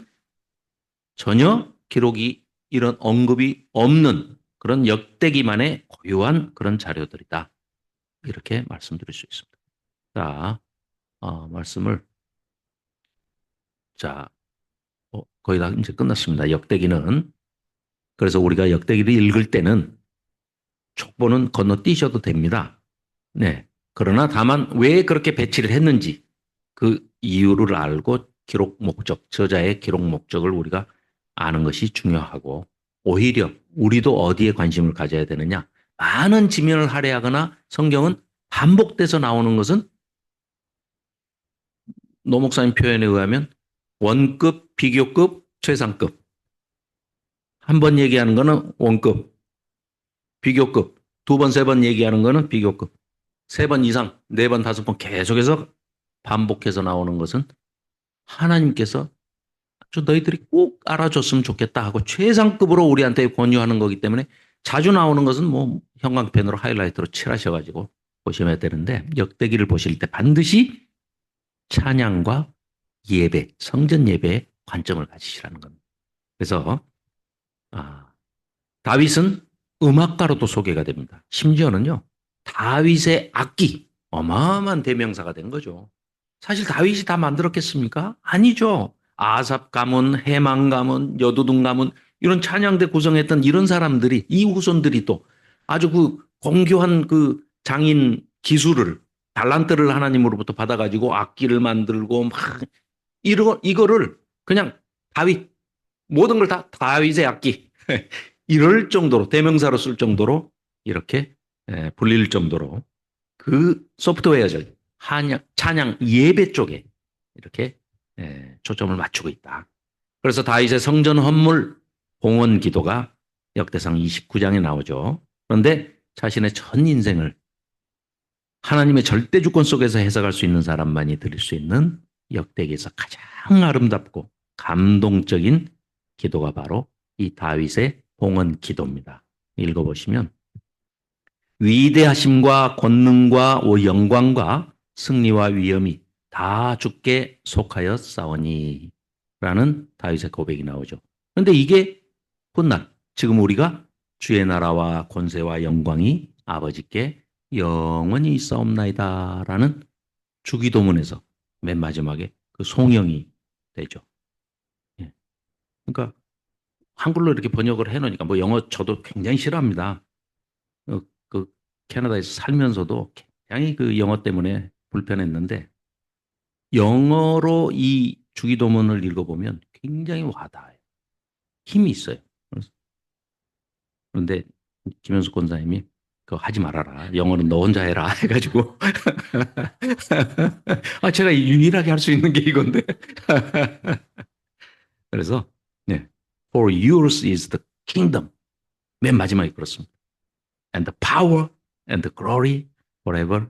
전혀 기록이 이런 언급이 없는 그런 역대기만의 고유한 그런 자료들이다. 이렇게 말씀드릴 수 있습니다. 자, 말씀을 자, 거의 다 이제 끝났습니다. 역대기는 그래서 우리가 역대기를 읽을 때는 족보는 건너뛰셔도 됩니다. 네. 그러나 다만 왜 그렇게 배치를 했는지 그 이유를 알고 기록 목적, 저자의 기록 목적을 우리가 아는 것이 중요하고 오히려 우리도 어디에 관심을 가져야 되느냐. 많은 지면을 할애하거나 성경은 반복돼서 나오는 것은 노 목사님 표현에 의하면 원급, 비교급, 최상급. 한 번 얘기하는 거는 원급, 비교급. 두 번, 세 번 얘기하는 거는 비교급. 세 번 이상, 네 번, 다섯 번 계속해서 반복해서 나오는 것은 하나님께서 너희들이 꼭 알아줬으면 좋겠다 하고 최상급으로 우리한테 권유하는 거기 때문에 자주 나오는 것은 뭐 형광펜으로 하이라이트로 칠하셔가지고 보시면 되는데 역대기를 보실 때 반드시 찬양과 예배, 성전 예배에 관점을 가지시라는 겁니다. 그래서 아, 다윗은 음악가로도 소개가 됩니다. 심지어는요, 다윗의 악기, 어마어마한 대명사가 된 거죠. 사실 다윗이 다 만들었겠습니까? 아니죠. 아삽 가문, 해망 가문, 여두둔 가문, 이런 찬양대 구성했던 이런 사람들이, 이 후손들이 또 아주 그 공교한 그 장인 기술을, 달란트를 하나님으로부터 받아가지고 악기를 만들고 막, 이거를 그냥 다윗, 모든 걸 다 다윗의 악기. 이럴 정도로 대명사로 쓸 정도로 이렇게 불릴 정도로 그 소프트웨어적 찬양 예배 쪽에 이렇게 초점을 맞추고 있다. 그래서 다윗의 성전 헌물 봉헌 기도가 역대상 29장에 나오죠. 그런데 자신의 전 인생을 하나님의 절대 주권 속에서 해석할 수 있는 사람만이 드릴 수 있는 역대기에서 가장 아름답고 감동적인 기도가 바로 이 다윗의 봉헌 기도입니다. 읽어보시면 위대하심과 권능과 영광과 승리와 위엄이 다 주께 속하였사오니 라는 다윗의 고백이 나오죠. 그런데 이게 훗날 지금 우리가 주의 나라와 권세와 영광이 아버지께 영원히 있사옵나이다 라는 주기도문에서 맨 마지막에 그 송영이 되죠. 예. 그러니까 한글로 이렇게 번역을 해놓으니까 뭐 영어 저도 굉장히 싫어합니다. 그 캐나다에서 살면서도 굉장히 그 영어 때문에 불편했는데 영어로 이 주기도문을 읽어보면 굉장히 와닿아요. 힘이 있어요. 그런데 김현숙 권사님이 그거 하지 말아라. 영어는 너 혼자 해라. 해가지고. 아, 제가 유일하게 할 수 있는 게 이건데. 그래서, 네. For yours is the kingdom. 맨 마지막에 그렇습니다. And the power and the glory forever.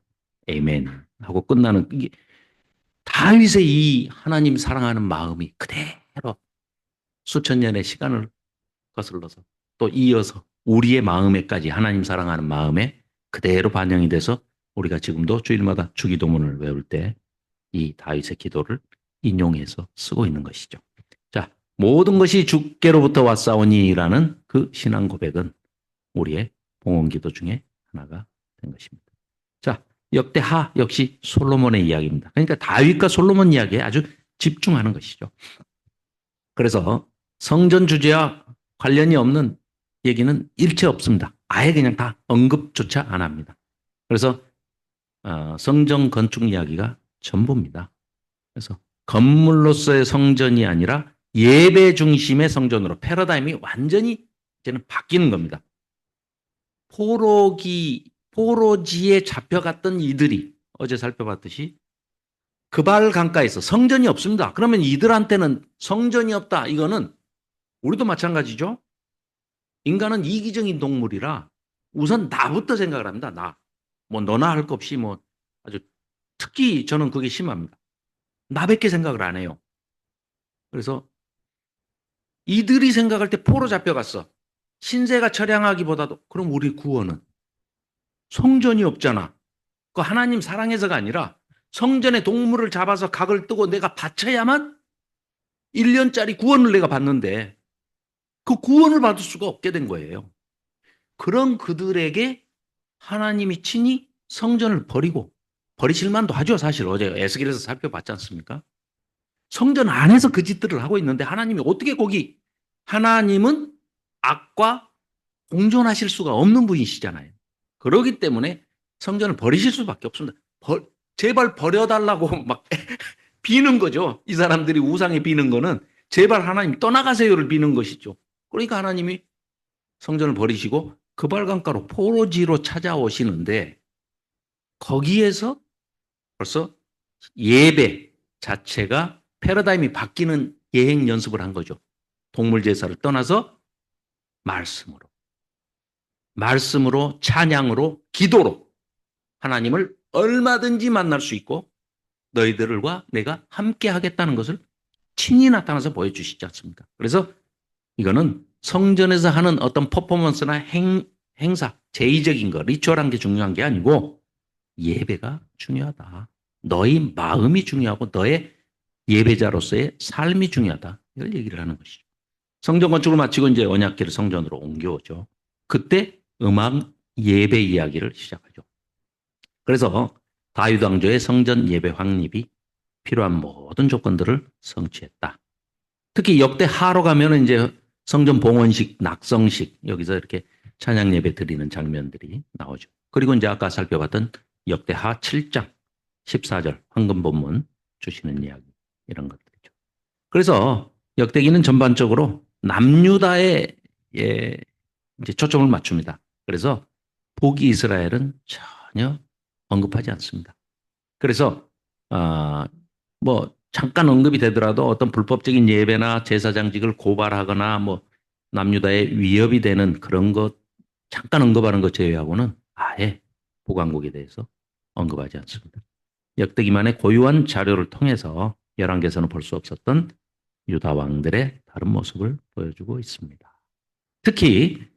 Amen. 하고 끝나는, 이게 다윗의 이 하나님 사랑하는 마음이 그대로 수천 년의 시간을 거슬러서 또 이어서 우리의 마음에까지 하나님 사랑하는 마음에 그대로 반영이 돼서 우리가 지금도 주일마다 주기도문을 외울 때 이 다윗의 기도를 인용해서 쓰고 있는 것이죠. 자, 모든 것이 주께로부터 왔사오니라는 그 신앙 고백은 우리의 봉헌기도 중에 하나가 된 것입니다. 자, 역대하 역시 솔로몬의 이야기입니다. 그러니까 다윗과 솔로몬 이야기에 아주 집중하는 것이죠. 그래서 성전 주제와 관련이 없는 얘기는 일체 없습니다. 아예 그냥 다 언급조차 안 합니다. 그래서 성전 건축 이야기가 전부입니다. 그래서 건물로서의 성전이 아니라 예배 중심의 성전으로 패러다임이 완전히 이제는 바뀌는 겁니다. 포로지에 잡혀갔던 이들이 어제 살펴봤듯이 그발 강가에서 성전이 없습니다. 그러면 이들한테는 성전이 없다. 이거는 우리도 마찬가지죠. 인간은 이기적인 동물이라 우선 나부터 생각을 합니다. 나. 뭐 너나 할 것 없이 뭐 아주 특히 저는 그게 심합니다. 나밖에 생각을 안 해요. 그래서 이들이 생각할 때 포로 잡혀갔어. 신세가 처량하기보다도 그럼 우리 구원은 성전이 없잖아. 그 하나님 사랑해서가 아니라 성전에 동물을 잡아서 각을 뜨고 내가 바쳐야만 1년짜리 구원을 내가 받는데 그 구원을 받을 수가 없게 된 거예요. 그런 그들에게 하나님이 친히 성전을 버리실 만도 하죠. 사실 어제 에스겔에서 살펴봤지 않습니까? 성전 안에서 그 짓들을 하고 있는데 하나님이 어떻게 거기 하나님은 악과 공존하실 수가 없는 분이시잖아요. 그러기 때문에 성전을 버리실 수밖에 없습니다. 제발 버려달라고 막 비는 거죠. 이 사람들이 우상에 비는 거는 제발 하나님 떠나가세요를 비는 것이죠. 그러니까 하나님이 성전을 버리시고 그발강가로 포로지로 찾아오시는데 거기에서 벌써 예배 자체가 패러다임이 바뀌는 예행 연습을 한 거죠. 동물 제사를 떠나서 말씀으로 찬양으로 기도로 하나님을 얼마든지 만날 수 있고 너희들과 내가 함께 하겠다는 것을 친히 나타나서 보여주시지 않습니까? 그래서 이거는 성전에서 하는 어떤 퍼포먼스나 행사, 제의적인 거, 리추얼한 게 중요한 게 아니고 예배가 중요하다. 너희 마음이 중요하고 너의 예배자로서의 삶이 중요하다. 이걸 얘기를 하는 것이죠. 성전 건축을 마치고 이제 언약궤를 성전으로 옮겨오죠. 그때 음악 예배 이야기를 시작하죠. 그래서 다윗 왕조의 성전 예배 확립이 필요한 모든 조건들을 성취했다. 특히 역대하로 가면 이제 성전 봉헌식, 낙성식 여기서 이렇게 찬양 예배 드리는 장면들이 나오죠. 그리고 이제 아까 살펴봤던 역대하 7장 14절 황금 본문 주시는 이야기 이런 것들이죠. 그래서 역대기는 전반적으로 남유다에 이제 초점을 맞춥니다. 그래서 북이 이스라엘은 전혀 언급하지 않습니다. 그래서 뭐 잠깐 언급이 되더라도 어떤 불법적인 예배나 제사장직을 고발하거나 뭐 남유다에 위협이 되는 그런 것 잠깐 언급하는 것 제외하고는 아예 북왕국에 대해서 언급하지 않습니다. 역대기만의 고유한 자료를 통해서 열왕기에서는 볼 수 없었던 유다 왕들의 다른 모습을 보여주고 있습니다. 특히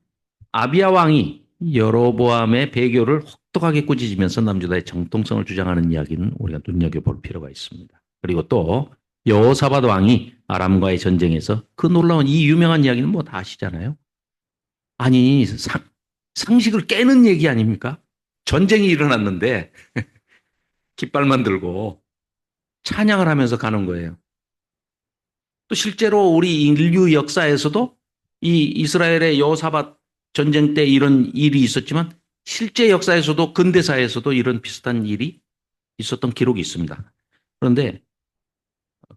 아비야 왕이 여로보암의 배교를 혹독하게 꾸짖으면서 남유다의 정통성을 주장하는 이야기는 우리가 눈여겨볼 필요가 있습니다. 그리고 또 여호사밧 왕이 아람과의 전쟁에서 그 놀라운 이 유명한 이야기는 뭐 다 아시잖아요. 아니 상식을 깨는 얘기 아닙니까? 전쟁이 일어났는데 깃발만 들고 찬양을 하면서 가는 거예요. 또 실제로 우리 인류 역사에서도 이 이스라엘의 여호사밧 전쟁 때 이런 일이 있었지만 실제 역사에서도 근대사에서도 이런 비슷한 일이 있었던 기록이 있습니다. 그런데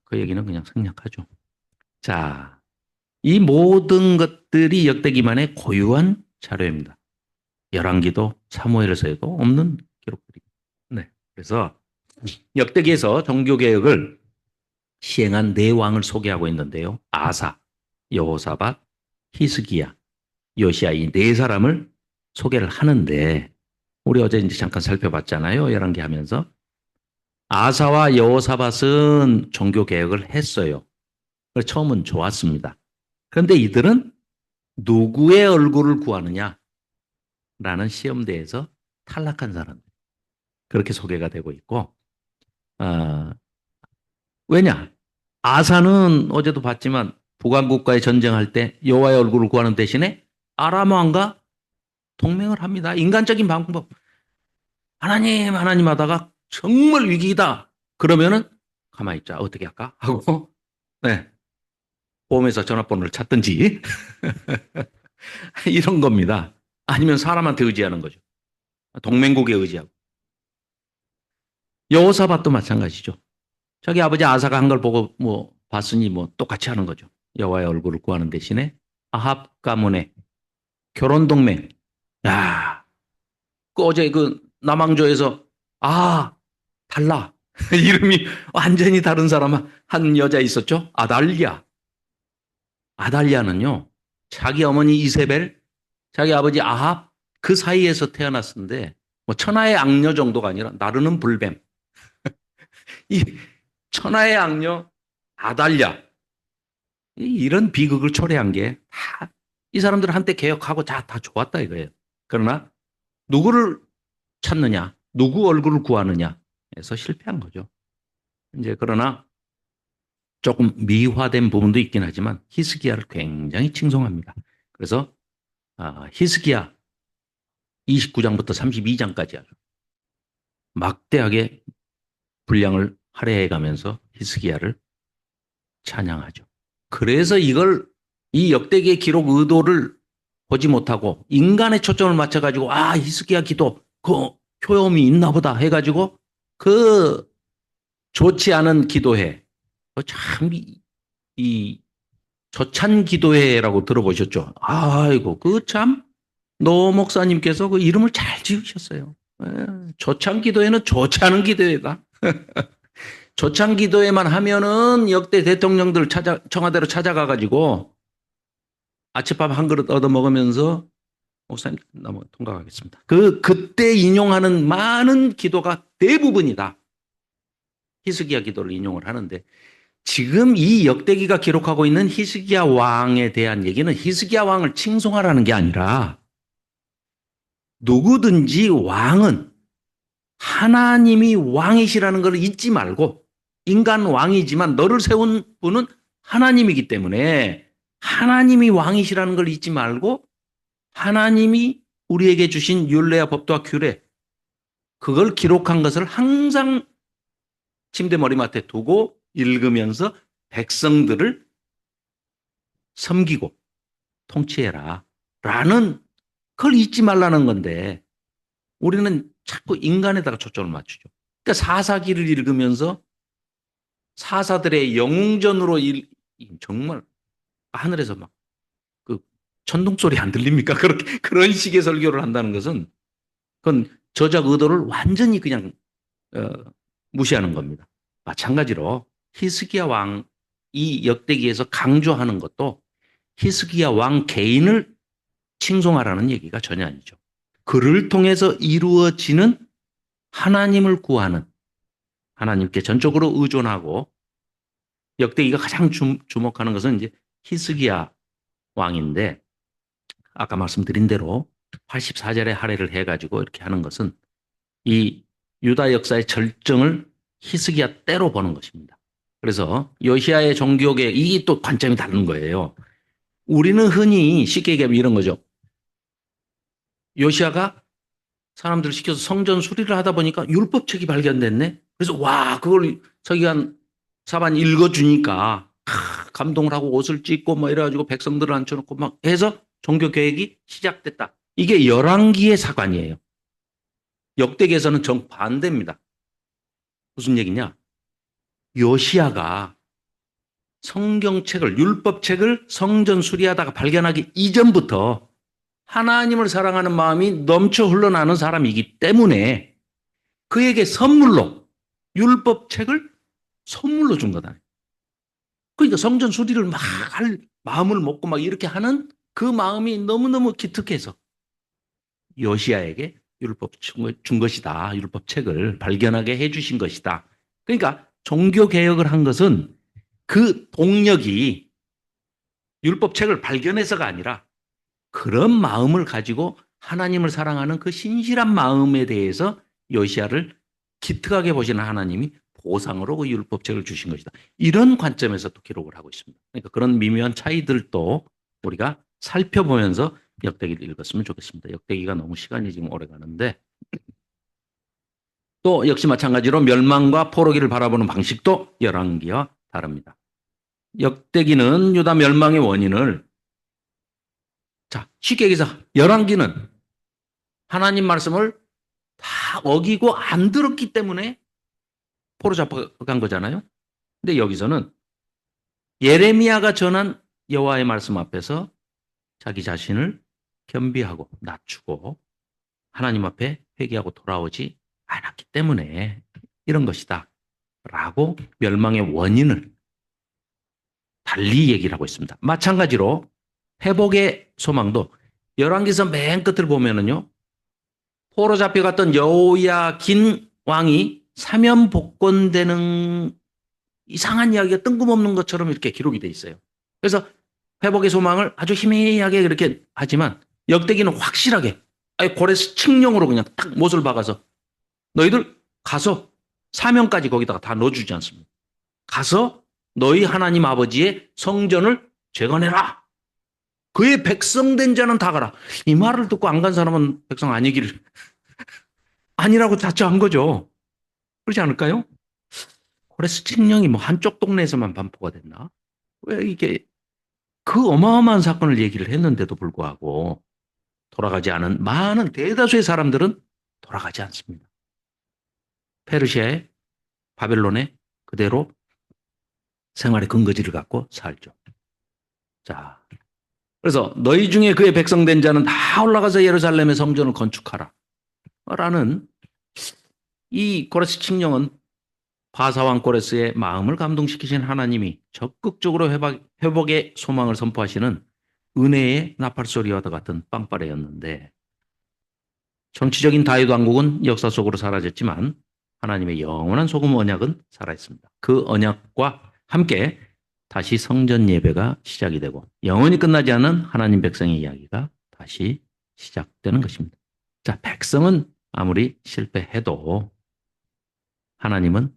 그 얘기는 그냥 생략하죠. 자, 이 모든 것들이 역대기만의 고유한 자료입니다. 열왕기도 사무엘서에도 없는 기록들입니다. 네. 그래서 역대기에서 종교개혁을 시행한 네 왕을 소개하고 있는데요. 아사, 여호사밧, 히스기야, 요시야 이 네 사람을 소개를 하는데 우리 어제 이제 잠깐 살펴봤잖아요. 열왕기 하면서 아사와 여호사밧은 종교 개혁을 했어요. 그래서 처음은 좋았습니다. 그런데 이들은 누구의 얼굴을 구하느냐라는 시험대에서 탈락한 사람들. 그렇게 소개가 되고 있고, 어, 왜냐? 아사는 어제도 봤지만 북왕국과의 전쟁할 때 여호와의 얼굴을 구하는 대신에 아람 왕과 동맹을 합니다. 인간적인 방법. 하나님, 하나님 하다가 정말 위기다. 그러면은 가만히 있자. 어떻게 할까? 하고, 네. 보험회사 전화번호를 찾든지 이런 겁니다. 아니면 사람한테 의지하는 거죠. 동맹국에 의지하고. 여호사밧도 마찬가지죠. 자기 아버지 아사가 한 걸 보고 뭐 봤으니 뭐 똑같이 하는 거죠. 여호와의 얼굴을 구하는 대신에 아합 가문의 결혼 동맹. 야, 그 어제 그 남왕조에서 아 달라 이름이 완전히 다른 사람 한 여자 있었죠. 아달랴. 아달랴는요 자기 어머니 이세벨, 자기 아버지 아합 그 사이에서 태어났는데 뭐 천하의 악녀 정도가 아니라 나르는 불뱀. 이 천하의 악녀 아달랴 이런 비극을 초래한 게 다 이 사람들 한때 개혁하고 다 좋았다 이거예요. 그러나 누구를 찾느냐, 누구 얼굴을 구하느냐 해서 실패한 거죠. 이제 그러나 조금 미화된 부분도 있긴 하지만 히스기야를 굉장히 칭송합니다. 그래서 히스기야 29장부터 32장까지 아주 막대하게 분량을 할애해 가면서 히스기야를 찬양하죠. 그래서 이 역대기의 기록 의도를 보지 못하고 인간의 초점을 맞춰가지고 히스기야 기도 그 효험이 있나 보다 해가지고 그 좋지 않은 기도회 참 이 조찬 기도회라고 들어보셨죠? 아이고 그 참 노 목사님께서 그 이름을 잘 지으셨어요. 조찬 기도회는 좋지 않은 기도회다. 조찬 기도회만 하면은 역대 대통령들 청와대로 찾아가가지고 아침밥 한 그릇 얻어 먹으면서 목사님 통과하겠습니다. 그때 인용하는 많은 기도가 대부분이다. 히스기야 기도를 인용을 하는데 지금 이 역대기가 기록하고 있는 히스기야 왕에 대한 얘기는 히스기야 왕을 칭송하라는 게 아니라 누구든지 왕은 하나님이 왕이시라는 걸 잊지 말고 인간 왕이지만 너를 세운 분은 하나님이기 때문에 하나님이 왕이시라는 걸 잊지 말고 하나님이 우리에게 주신 율례와 법도와 규례 그걸 기록한 것을 항상 침대 머리맡에 두고 읽으면서 백성들을 섬기고 통치해라 라는 그걸 잊지 말라는 건데 우리는 자꾸 인간에다가 초점을 맞추죠. 그러니까 사사기를 읽으면서 사사들의 영웅전으로 정말 하늘에서 막 그 천둥 소리 안 들립니까? 그렇게 그런 식의 설교를 한다는 것은 그건 저작 의도를 완전히 그냥 어, 무시하는 겁니다. 마찬가지로 히스기야 왕 이 역대기에서 강조하는 것도 히스기야 왕 개인을 칭송하라는 얘기가 전혀 아니죠. 그를 통해서 이루어지는 하나님을 구하는 하나님께 전적으로 의존하고 역대기가 가장 주목하는 것은 이제 히스기야 왕인데 아까 말씀드린 대로 84절에 할애를 해가지고 이렇게 하는 것은 이 유다 역사의 절정을 히스기야 때로 보는 것입니다. 그래서 요시야의 종교개혁 이게 또 관점이 다른 거예요. 우리는 흔히 쉽게 얘기하면 이런 거죠. 요시야가 사람들을 시켜서 성전 수리를 하다 보니까 율법책이 발견됐네. 그래서 그걸 서기관 사반이 읽어주니까 감동을 하고 옷을 찢고 뭐 이래가지고 백성들을 앉혀놓고 막 해서 종교 개혁이 시작됐다. 이게 열왕기의 사관이에요. 역대기에서는 정반대입니다. 무슨 얘기냐? 요시야가 성경책을 율법책을 성전 수리하다가 발견하기 이전부터 하나님을 사랑하는 마음이 넘쳐 흘러나는 사람이기 때문에 그에게 선물로 율법책을 선물로 준 거다. 그러니까 성전 수리를 막 할 마음을 먹고 막 이렇게 하는 그 마음이 너무너무 기특해서 요시야에게 율법 준 것이다. 율법책을 발견하게 해주신 것이다. 그러니까 종교 개혁을 한 것은 그 동력이 율법책을 발견해서가 아니라 그런 마음을 가지고 하나님을 사랑하는 그 신실한 마음에 대해서 요시야를 기특하게 보시는 하나님이 보상으로 그 율법책을 주신 것이다. 이런 관점에서 또 기록을 하고 있습니다. 그러니까 그런 미묘한 차이들도 우리가 살펴보면서 역대기를 읽었으면 좋겠습니다. 역대기가 너무 시간이 지금 오래 가는데 또 역시 마찬가지로 멸망과 포로기를 바라보는 방식도 열왕기와 다릅니다. 역대기는 유다 멸망의 원인을 쉽게 얘기해서 열왕기는 하나님 말씀을 다 어기고 안 들었기 때문에 포로 잡혀간 거잖아요. 근데 여기서는 예레미야가 전한 여호와의 말씀 앞에서 자기 자신을 겸비하고 낮추고 하나님 앞에 회개하고 돌아오지 않았기 때문에 이런 것이다. 라고 멸망의 원인을 달리 얘기를 하고 있습니다. 마찬가지로 회복의 소망도 열왕기서 맨 끝을 보면은요. 포로 잡혀갔던 여호야긴 왕이 사면 복권되는 이상한 이야기가 뜬금없는 것처럼 이렇게 기록이 돼 있어요. 그래서 회복의 소망을 아주 희미하게 그렇게 하지만 역대기는 확실하게 고레스 칙령으로 그냥 딱 못을 박아서 너희들 가서 사명까지 거기다가 다 넣어주지 않습니다. 가서 너희 하나님 아버지의 성전을 재건해라. 그의 백성된 자는 다 가라. 이 말을 듣고 안 간 사람은 백성 아니기를 아니라고 자처한 거죠. 그렇지 않을까요? 고레스 칙령이 뭐 한쪽 동네에서만 반포가 됐나? 왜 이게 그 어마어마한 사건을 얘기를 했는데도 불구하고 돌아가지 않은 많은 대다수의 사람들은 돌아가지 않습니다. 페르시아의 바벨론에 그대로 생활의 근거지를 갖고 살죠. 자, 그래서 너희 중에 그의 백성된 자는 다 올라가서 예루살렘의 성전을 건축하라. 라는 이 고레스 칙령은 바사왕 고레스의 마음을 감동시키신 하나님이 적극적으로 회복의 소망을 선포하시는 은혜의 나팔소리와 같은 빵빠레였는데 정치적인 다윗 왕국은 역사 속으로 사라졌지만 하나님의 영원한 소금 언약은 살아있습니다. 그 언약과 함께 다시 성전 예배가 시작이 되고 영원히 끝나지 않은 하나님 백성의 이야기가 다시 시작되는 것입니다. 자, 백성은 아무리 실패해도 하나님은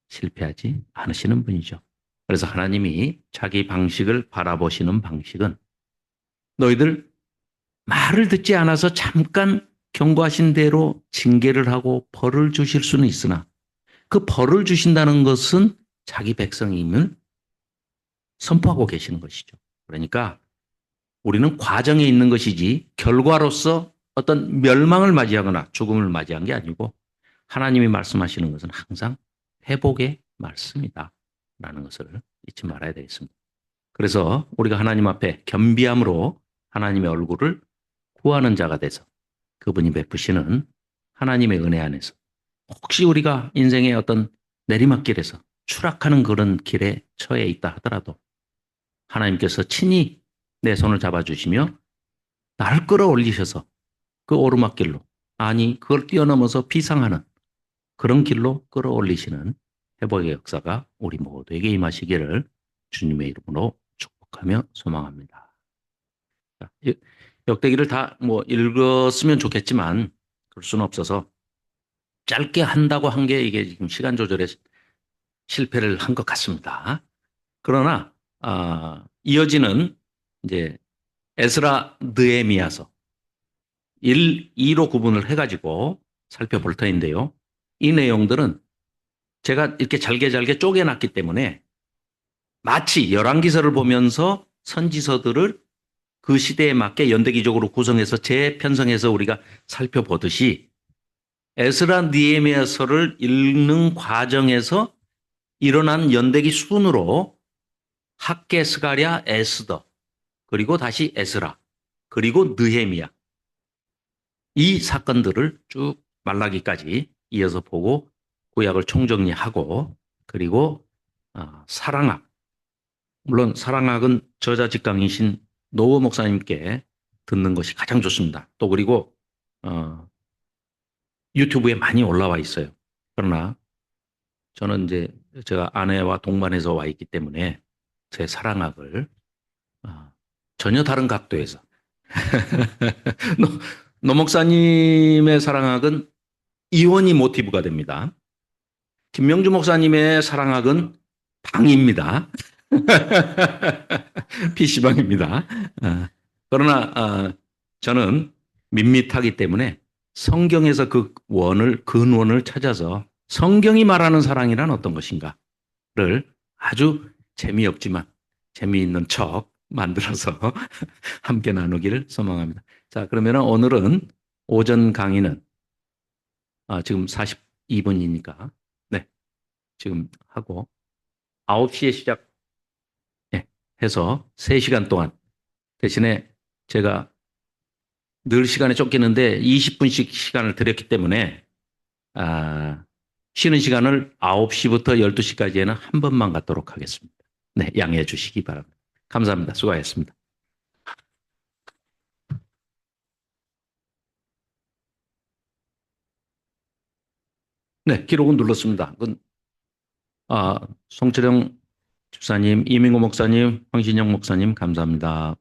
실패하지 않으시는 분이죠. 그래서 하나님이 자기 방식을 바라보시는 방식은 너희들 말을 듣지 않아서 잠깐 경고하신 대로 징계를 하고 벌을 주실 수는 있으나 그 벌을 주신다는 것은 자기 백성임을 선포하고 계시는 것이죠. 그러니까 우리는 과정에 있는 것이지 결과로서 어떤 멸망을 맞이하거나 죽음을 맞이한 게 아니고 하나님이 말씀하시는 것은 항상 회복의 말씀이다 라는 것을 잊지 말아야 되겠습니다. 그래서 우리가 하나님 앞에 겸비함으로 하나님의 얼굴을 구하는 자가 돼서 그분이 베푸시는 하나님의 은혜 안에서 혹시 우리가 인생의 어떤 내리막길에서 추락하는 그런 길에 처해 있다 하더라도 하나님께서 친히 내 손을 잡아주시며 날 끌어올리셔서 그 오르막길로 아니 그걸 뛰어넘어서 비상하는 그런 길로 끌어올리시는 회복의 역사가 우리 모두에게 임하시기를 주님의 이름으로 축복하며 소망합니다. 역대기를 다 읽었으면 좋겠지만 그럴 수는 없어서 짧게 한다고 한 게 이게 지금 시간 조절에 실패를 한 것 같습니다. 그러나 이어지는 이제 에스라 느헤미야서 1, 2로 구분을 해가지고 살펴볼 터인데요. 이 내용들은 제가 이렇게 잘게 쪼개놨기 때문에 마치 열왕기서를 보면서 선지서들을 그 시대에 맞게 연대기적으로 구성해서 재편성해서 우리가 살펴보듯이 에스라 느헤미야서를 읽는 과정에서 일어난 연대기 순으로 학개, 스가랴, 에스더 그리고 다시 에스라 그리고 느헤미야. 이 사건들을 쭉 말라기까지 이어서 보고 구약을 총정리하고 그리고 사랑학. 물론 사랑학은 저자 직강이신 노호 목사님께 듣는 것이 가장 좋습니다. 또 그리고 어, 유튜브에 많이 올라와 있어요. 그러나 저는 이제 제가 아내와 동반해서 와 있기 때문에 제 사랑학을 어, 전혀 다른 각도에서 노, 노 목사님의 사랑학은 이혼이 모티브가 됩니다. 김명주 목사님의 사랑학은 방입니다. PC방입니다. 그러나 저는 밋밋하기 때문에 성경에서 그 근원을 찾아서 성경이 말하는 사랑이란 어떤 것인가를 아주 재미없지만 재미있는 척 만들어서 함께 나누기를 소망합니다. 자, 그러면 오늘은 오전 강의는 지금 42분이니까 네, 지금 하고 9시에 시작 해서 3시간 동안 대신에 제가 늘 시간에 쫓기는데 20분씩 시간을 드렸기 때문에 쉬는 시간을 9시부터 12시까지에는 한 번만 갖도록 하겠습니다. 네, 양해해 주시기 바랍니다. 감사합니다. 수고하셨습니다. 네, 기록은 눌렀습니다. 송철영 집사님, 이민구 목사님, 황신영 목사님 감사합니다.